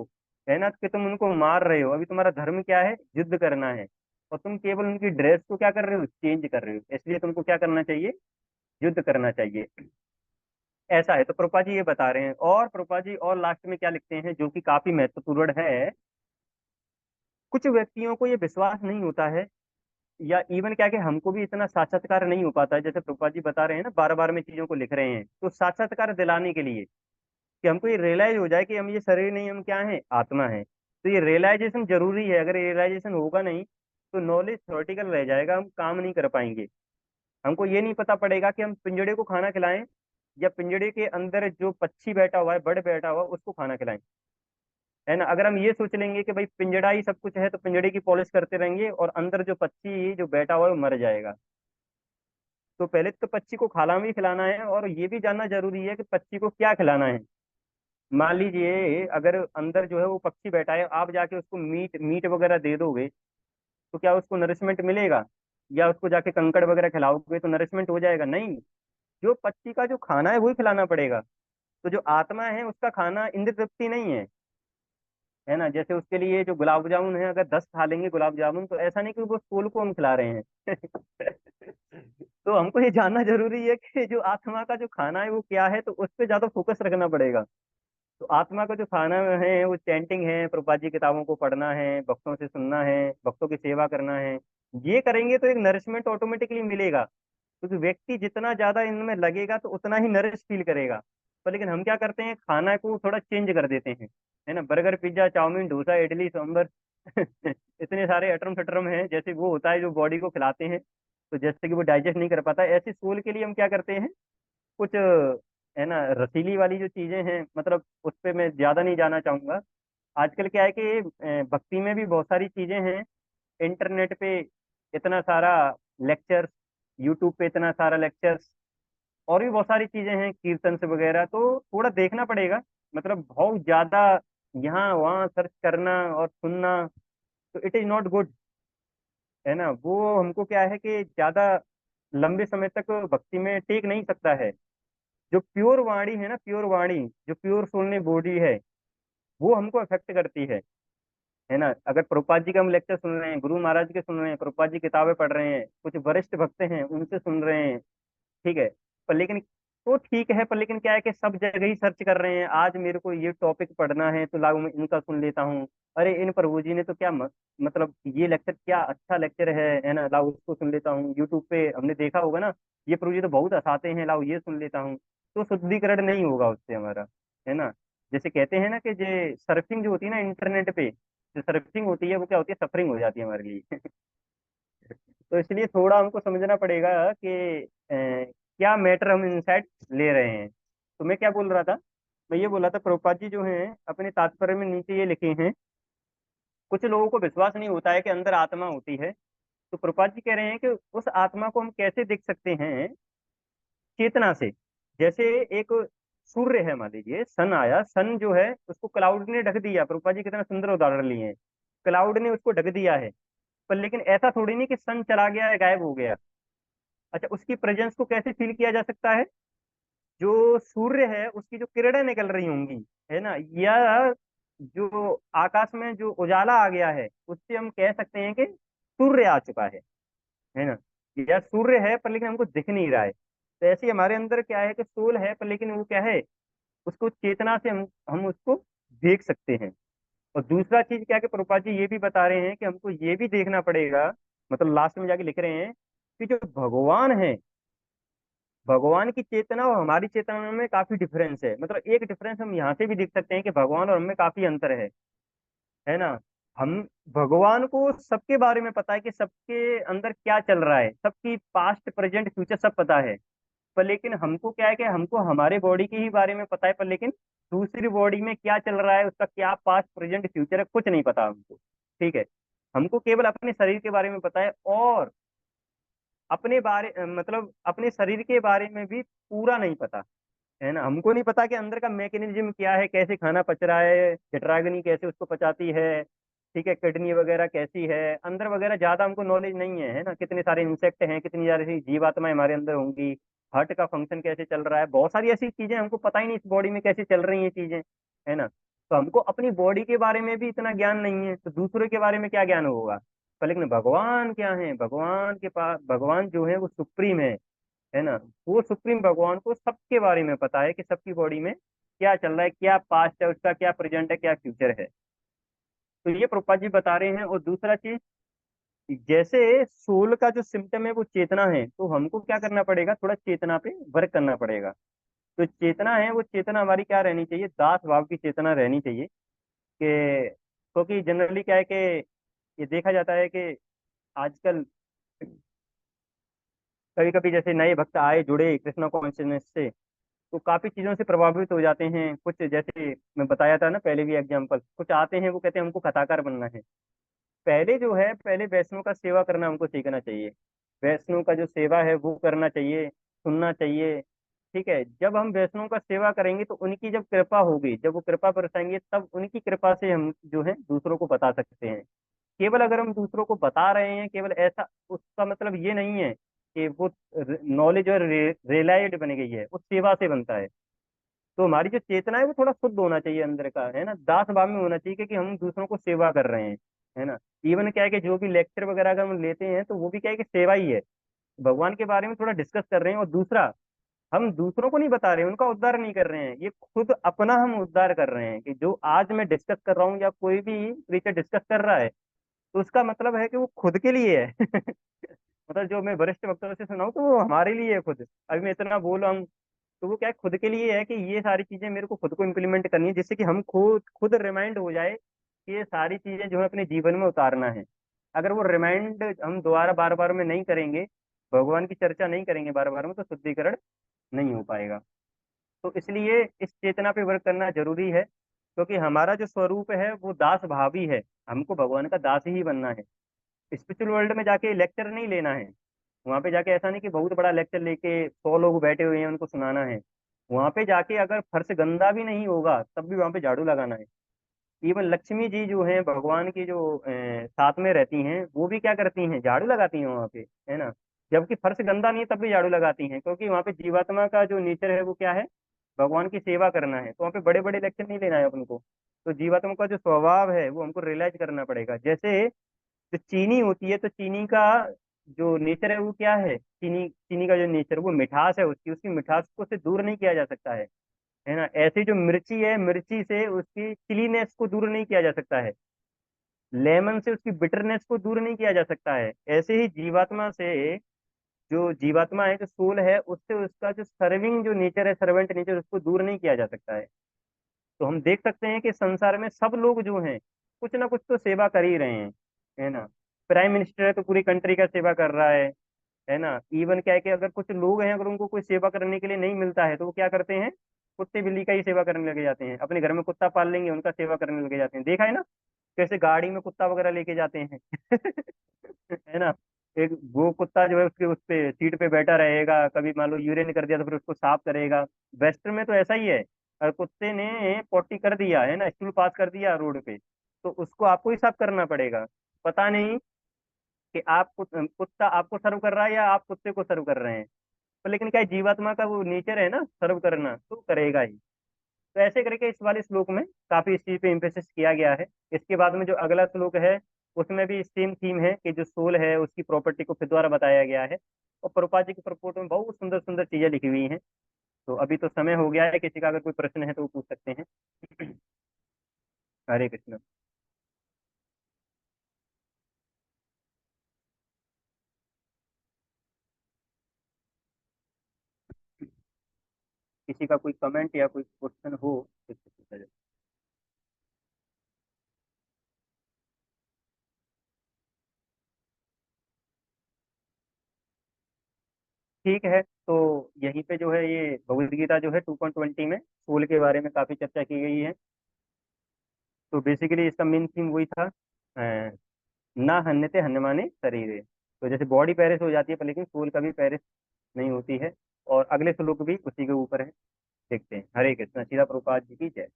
है ना, कि तुम उनको मार रहे हो, अभी तुम्हारा धर्म क्या है, युद्ध करना है। और तुम केवल उनकी ड्रेस को क्या कर रहे हो, चेंज कर रहे हो, इसलिए तुमको क्या करना चाहिए, युद्ध करना चाहिए। ऐसा है। तो प्रभुपाद जी ये बता रहे हैं, और प्रभुपाद जी और लास्ट में क्या लिखते हैं जो कि काफी महत्वपूर्ण है। कुछ व्यक्तियों को ये विश्वास नहीं होता है, या इवन क्या कि हमको भी इतना साक्षात्कार नहीं हो पाता है, जैसे प्रभुपाद जी बता रहे हैं ना, बार बार में चीजों को लिख रहे हैं, तो साक्षात्कार दिलाने के लिए कि हमको ये रियलाइज हो जाए कि हम ये शरीर नहीं, हम क्या है, आत्मा है। तो ये रियलाइजेशन जरूरी है, अगर रियलाइजेशन होगा नहीं तो नॉलेज थ्योरेटिकल रह जाएगा, हम काम नहीं कर पाएंगे। हमको ये नहीं पता पड़ेगा कि हम पिंजड़े को खाना खिलाएं, या पिंजड़े के अंदर जो पक्षी बैठा हुआ है, बर्ड बैठा हुआ है, उसको खाना खिलाएं, है ना। अगर हम ये सोच लेंगे कि भाई पिंजड़ा ही सब कुछ है, तो पिंजड़े की पॉलिश करते रहेंगे और अंदर जो पक्षी जो बैठा हुआ है वो मर जाएगा। तो पहले तो पक्षी को खाना भी खिलाना है, और ये भी जानना जरूरी है कि पक्षी को क्या खिलाना है। मान लीजिए अगर अंदर जो है वो पक्षी बैठा है, आप जाके उसको मीट मीट वगैरह दे दोगे, तो क्या उसको नरिशमेंट मिलेगा, या उसको जाके कंकड़ वगैरह खिलाओगे तो नरिशमेंट हो जाएगा, नहीं। जो पक्षी का जो खाना है वही खिलाना पड़ेगा। तो जो आत्मा है उसका खाना इंद्र तृप्ति नहीं है ना। जैसे उसके लिए जो गुलाब जामुन है, अगर 10 खा लेंगे गुलाब जामुन, तो ऐसा नहीं कि वो सोल को हम खिला रहे हैं। तो हमको ये जानना जरूरी है कि जो आत्मा का जो खाना है वो क्या है, तो उस पर ज्यादा फोकस रखना पड़ेगा। तो आत्मा का जो खाना है वो चैंटिंग है, प्रभुपाद जी किताबों को पढ़ना है, भक्तों से सुनना है, भक्तों की सेवा करना है। ये करेंगे तो एक नरिशमेंट ऑटोमेटिकली मिलेगा, क्योंकि व्यक्ति जितना ज्यादा इनमें लगेगा तो उतना ही नरिश फील करेगा। पर लेकिन हम क्या करते हैं, खाना को थोड़ा चेंज कर देते हैं, है ना, burger pizza chow mein dosa idli sambar. इतने सारे अटरम शटरम हैं, जैसे वो होता है जो बॉडी को खिलाते हैं, तो जैसे कि वो डाइजेस्ट नहीं कर पाता, ऐसे सोल के लिए हम क्या करते हैं, कुछ है ना रसीली वाली जो चीजें हैं, मतलब उस पे मैं ज्यादा नहीं जाना चाहूंगा। आजकल क्या है कि भक्ति में भी बहुत सारी चीजें हैं। इंटरनेट पे इतना सारा लेक्चर्स, यूट्यूब पे इतना सारा लेक्चर्स, और भी बहुत सारी चीजें हैं, कीर्तन से वगैरह, तो थोड़ा देखना पड़ेगा। मतलब बहुत ज्यादा यहाँ वहाँ सर्च करना और सुनना, तो इट इज नॉट गुड, है ना। वो हमको क्या है कि ज्यादा लंबे समय तक भक्ति में टेक नहीं सकता है। जो प्योर वाणी है ना, प्योर वाणी, जो प्योर सोलने बॉडी है, वो हमको अफेक्ट करती है ना। अगर प्रभुपाद जी का हम लेक्चर सुन रहे हैं, गुरु महाराज के सुन रहे हैं, प्रभुपाद जी किताबें पढ़ रहे हैं, कुछ वरिष्ठ भक्त हैं उनसे सुन रहे हैं, ठीक है, पर लेकिन तो ठीक है, पर लेकिन क्या है कि सब जगह ही सर्च कर रहे हैं, आज मेरे को ये टॉपिक पढ़ना है तो लाओ मैं इनका सुन लेता हूँ। अरे इन प्रभु जी ने तो क्या मतलब ये लेक्चर क्या अच्छा लेक्चर है ना, लाओ उसको सुन लेता हूँ। यूट्यूब पे हमने देखा होगा ना, ये प्रभु जी तो बहुत हंसाते हैं, लाओ ये सुन लेता हूँ। तो शुद्धिकरण नहीं होगा उससे हमारा, है ना। जैसे कहते हैं ना कि जो सर्फिंग जो होती है ना इंटरनेट पे, जो सर्फिंग होती है वो क्या होती है, सफरिंग हो जाती है हमारे लिए। तो इसलिए थोड़ा हमको समझना पड़ेगा कि क्या मैटर हम इनसाइड ले रहे हैं। तो मैं क्या बोल रहा था, मैं ये बोल रहा था प्रभुपाद जी जो हैं अपने तात्पर्य में नीचे ये लिखे हैं, कुछ लोगों को विश्वास नहीं होता है कि अंदर आत्मा होती है। तो प्रभुपाद जी कह रहे हैं कि उस आत्मा को हम कैसे देख सकते हैं, चेतना से। जैसे एक सूर्य है, मान लीजिए सन आया, सन जो है उसको क्लाउड ने ढक दिया, प्रभुपाद जी कितना सुंदर उदाहरण लिए हैं, क्लाउड ने उसको ढक दिया है। पर लेकिन ऐसा थोड़ी नहीं कि सन चला गया है, गायब हो गया। अच्छा, उसकी प्रेजेंस को कैसे फील किया जा सकता है, जो सूर्य है उसकी जो किरणें निकल रही होंगी, है ना, या जो आकाश में जो उजाला आ गया है, उससे हम कह सकते हैं कि सूर्य आ चुका है ना। या सूर्य है पर लेकिन हमको दिख नहीं रहा है। तो ऐसे ही हमारे अंदर क्या है कि सोल है, पर लेकिन वो क्या है, उसको चेतना से हम उसको देख सकते हैं। और दूसरा चीज क्या है कि प्रभुपाद जी ये भी बता रहे हैं कि हमको ये भी देखना पड़ेगा, मतलब लास्ट में जाके लिख रहे हैं कि जो भगवान है, भगवान की चेतना और हमारी चेतना में काफी डिफरेंस है। मतलब एक डिफरेंस हम यहाँ से भी देख सकते हैं कि भगवान और हमें काफी अंतर है ना। हम भगवान को सबके बारे में पता है कि सबके अंदर क्या चल रहा है, सबकी पास्ट प्रेजेंट फ्यूचर सब पता है। पर लेकिन हमको क्या है कि हमको हमारे बॉडी के ही बारे में पता है, पर लेकिन दूसरी बॉडी में क्या चल रहा है, उसका क्या पास्ट प्रेजेंट फ्यूचर है, कुछ नहीं पता हमको, ठीक है। हमको केवल अपने शरीर के बारे में पता है, और अपने बारे मतलब अपने शरीर के बारे में भी पूरा नहीं पता, है ना। हमको नहीं पता कि अंदर का मैकेनिज्म क्या है, कैसे खाना पच रहा है, जठराग्नि कैसे उसको पचाती है, ठीक है, किडनी वगैरह कैसी है, अंदर वगैरह ज्यादा हमको नॉलेज नहीं है ना। कितने सारे इंसेक्ट हैं, कितनी सारी जीवात्माएं हमारे अंदर होंगी, हार्ट का फंक्शन कैसे चल रहा है, बहुत सारी ऐसी चीजें हमको पता ही नहीं, इस बॉडी में कैसे चल रही हैं चीजें, है ना। तो हमको अपनी बॉडी के बारे में भी इतना ज्ञान नहीं है, तो दूसरे के बारे में क्या ज्ञान होगा। पर लेकिन भगवान क्या है, भगवान के पास, भगवान जो है वो सुप्रीम है ना। वो सुप्रीम भगवान को सबके बारे में पता है कि सबकी बॉडी में क्या चल रहा है, क्या पास्ट है उसका, क्या प्रेजेंट है, क्या फ्यूचर है। तो ये प्रभुपाद जी बता रहे हैं। और दूसरा चीज, जैसे सोल का जो सिम्टम है वो चेतना है, तो हमको क्या करना पड़ेगा, थोड़ा चेतना पे वर्क करना पड़ेगा। तो चेतना है, वो चेतना हमारी क्या रहनी चाहिए, दास भाव की चेतना रहनी चाहिए। कि क्योंकि जनरली क्या है कि ये देखा जाता है कि आजकल कभी कभी जैसे नए भक्त आए, जुड़े कृष्णा कॉन्शियसनेस से, तो काफी चीजों से प्रभावित हो जाते हैं। कुछ जैसे मैं बताया था ना पहले भी एग्जांपल, कुछ आते हैं वो कहते हैं हमको कथाकार बनना है। पहले जो है, पहले वैष्णव का सेवा करना हमको सीखना चाहिए। वैष्णव का जो सेवा है वो करना चाहिए, सुनना चाहिए, ठीक है। जब हम वैष्णव का सेवा करेंगे तो उनकी जब कृपा होगी, जब वो कृपा बरसाएंगे, तब उनकी कृपा से हम जो है दूसरों को बता सकते हैं। केवल अगर हम दूसरों को बता रहे हैं केवल ऐसा, उसका मतलब ये नहीं है कि वो नॉलेज और रिलायड बन गई है, वो सेवा से बनता है। तो हमारी जो चेतना है वो थोड़ा शुद्ध होना चाहिए अंदर का, है ना, दास भाव में होना चाहिए कि हम दूसरों को सेवा कर रहे हैं, है ना। इवन क्या है कि जो भी लेक्चर वगैरह अगर हम लेते हैं तो वो भी क्या है कि सेवा ही है, भगवान के बारे में थोड़ा डिस्कस कर रहे हैं। और दूसरा, हम दूसरों को नहीं बता रहे हैं, उनका उद्धार नहीं कर रहे हैं, ये खुद अपना हम उद्धार कर रहे हैं। कि जो आज मैं डिस्कस कर रहा हूँ या कोई भी प्रीचर डिस्कस कर रहा है, तो उसका मतलब है कि वो खुद के लिए है। मतलब जो मैं वरिष्ठ वक्ताओं से सुना हूं तो वो हमारे लिए है खुद। अभी मैं इतना बोल रहा हूँ, तो वो क्या है, खुद के लिए है कि ये सारी चीजें मेरे को खुद को इम्प्लीमेंट करनी है, जिससे कि हम खुद खुद रिमाइंड हो जाए कि ये सारी चीजें जो है अपने जीवन में उतारना है। अगर वो रिमाइंड हम दोबारा बार बार में नहीं करेंगे, भगवान की चर्चा नहीं करेंगे बार बार में, तो शुद्धिकरण नहीं हो पाएगा। तो इसलिए इस चेतना पे वर्क करना जरूरी है। क्योंकि हमारा जो स्वरूप है वो दास भावी है, हमको भगवान का दास ही बनना है। स्पिरिचुअल वर्ल्ड में जाके लेक्चर नहीं लेना है। वहां पे जाके ऐसा नहीं कि बहुत बड़ा लेक्चर लेके 100 लोग बैठे हुए हैं उनको सुनाना है। वहां पे जाके अगर फर्श गंदा भी नहीं होगा तब भी वहां पे झाड़ू लगाना है। इवन लक्ष्मी जी जो है भगवान की जो साथ में रहती हैं, वो भी क्या करती हैं, झाड़ू लगाती हैं वहां पे, है ना। जबकि फर्श गंदा नहीं है तब भी झाड़ू लगाती हैं, क्योंकि वहां पे जीवात्मा का जो नेचर है वो क्या है, भगवान की सेवा करना है। तो वहां पे बड़े बड़े लेक्चर नहीं लेना है अपन को। तो जीवात्मा का जो स्वभाव है वो हमको रियलाइज करना पड़ेगा। जैसे जो चीनी होती है, तो चीनी का जो नेचर है वो क्या है, चीनी चीनी का जो नेचर वो मिठास है, उसकी उसकी मिठास को से दूर नहीं किया जा सकता है ना। ऐसे जो मिर्ची है, मिर्ची से उसकी चिलीनेस को दूर नहीं किया जा सकता है। लेमन से उसकी बिटरनेस को दूर नहीं किया जा सकता है। ऐसे ही जीवात्मा से, जो जीवात्मा है, जो सोल है, उससे उसका जो सर्विंग जो नेचर है, सर्वेंट नेचर, उसको दूर नहीं किया जा सकता है। तो हम देख सकते हैं कि संसार में सब लोग जो हैं कुछ ना कुछ तो सेवा कर ही रहे हैं, है ना। प्राइम मिनिस्टर है तो पूरी कंट्री का सेवा कर रहा है ना। इवन क्या है कि अगर कुछ लोग हैं, अगर उनको कोई सेवा करने के लिए नहीं मिलता है तो वो क्या करते हैं, कुत्ते बिल्ली का ही सेवा करने लगे जाते हैं। अपने घर में कुत्ता पाल लेंगे, उनका सेवा करने लगे जाते हैं। देखा है ना, कैसे गाड़ी में कुत्ता वगैरह लेके जाते हैं। है ना। एक वो कुत्ता जो है उसके उस पे सीट पे बैठा रहेगा, कभी मान लो यूरिन कर दिया तो फिर उसको साफ करेगा। वेस्ट में तो ऐसा ही है। अगर कुत्ते ने पोटी कर दिया, है ना, स्टूल पास कर दिया रोड पे, तो उसको आपको ही साफ करना पड़ेगा। पता नहीं कि आप कुत्ता आपको सर्व कर रहा है या आप कुत्ते को सर्व कर रहे हैं। तो लेकिन क्या है, जीवात्मा का वो नेचर है ना सर्व करना, तो करेगा ही। तो ऐसे करके इस वाले श्लोक में काफी इस चीज पे इम्फेसिस किया गया है। इसके बाद में जो अगला श्लोक है उसमें भी सेम थीम है कि जो सोल है उसकी प्रॉपर्टी को फिर द्वारा बताया गया है। और प्रभुपाद जी के प्रपोर्ट में बहुत सुंदर सुंदर चीजें लिखी हुई हैं। तो अभी तो समय हो गया है, किसी का अगर कोई प्रश्न है तो वो पूछ सकते हैं। हरे कृष्ण। किसी का कोई कमेंट या कोई क्वेश्चन हो तो पूछा जाए। ठीक है, तो यहीं पे जो है ये भगवद गीता जो है 2.20 में सोल के बारे में काफी चर्चा की गई है। तो बेसिकली इसका मेन थीम वही था, ना हन्यते हन्यमाने शरीरे। तो जैसे बॉडी पेरिस हो जाती है पर लेकिन सोल कभी पेरिस नहीं होती है। और अगले श्लोक भी उसी के ऊपर है। देखते हैं। हरे कृष्ण। सीधा प्रभुपाद जी की जय।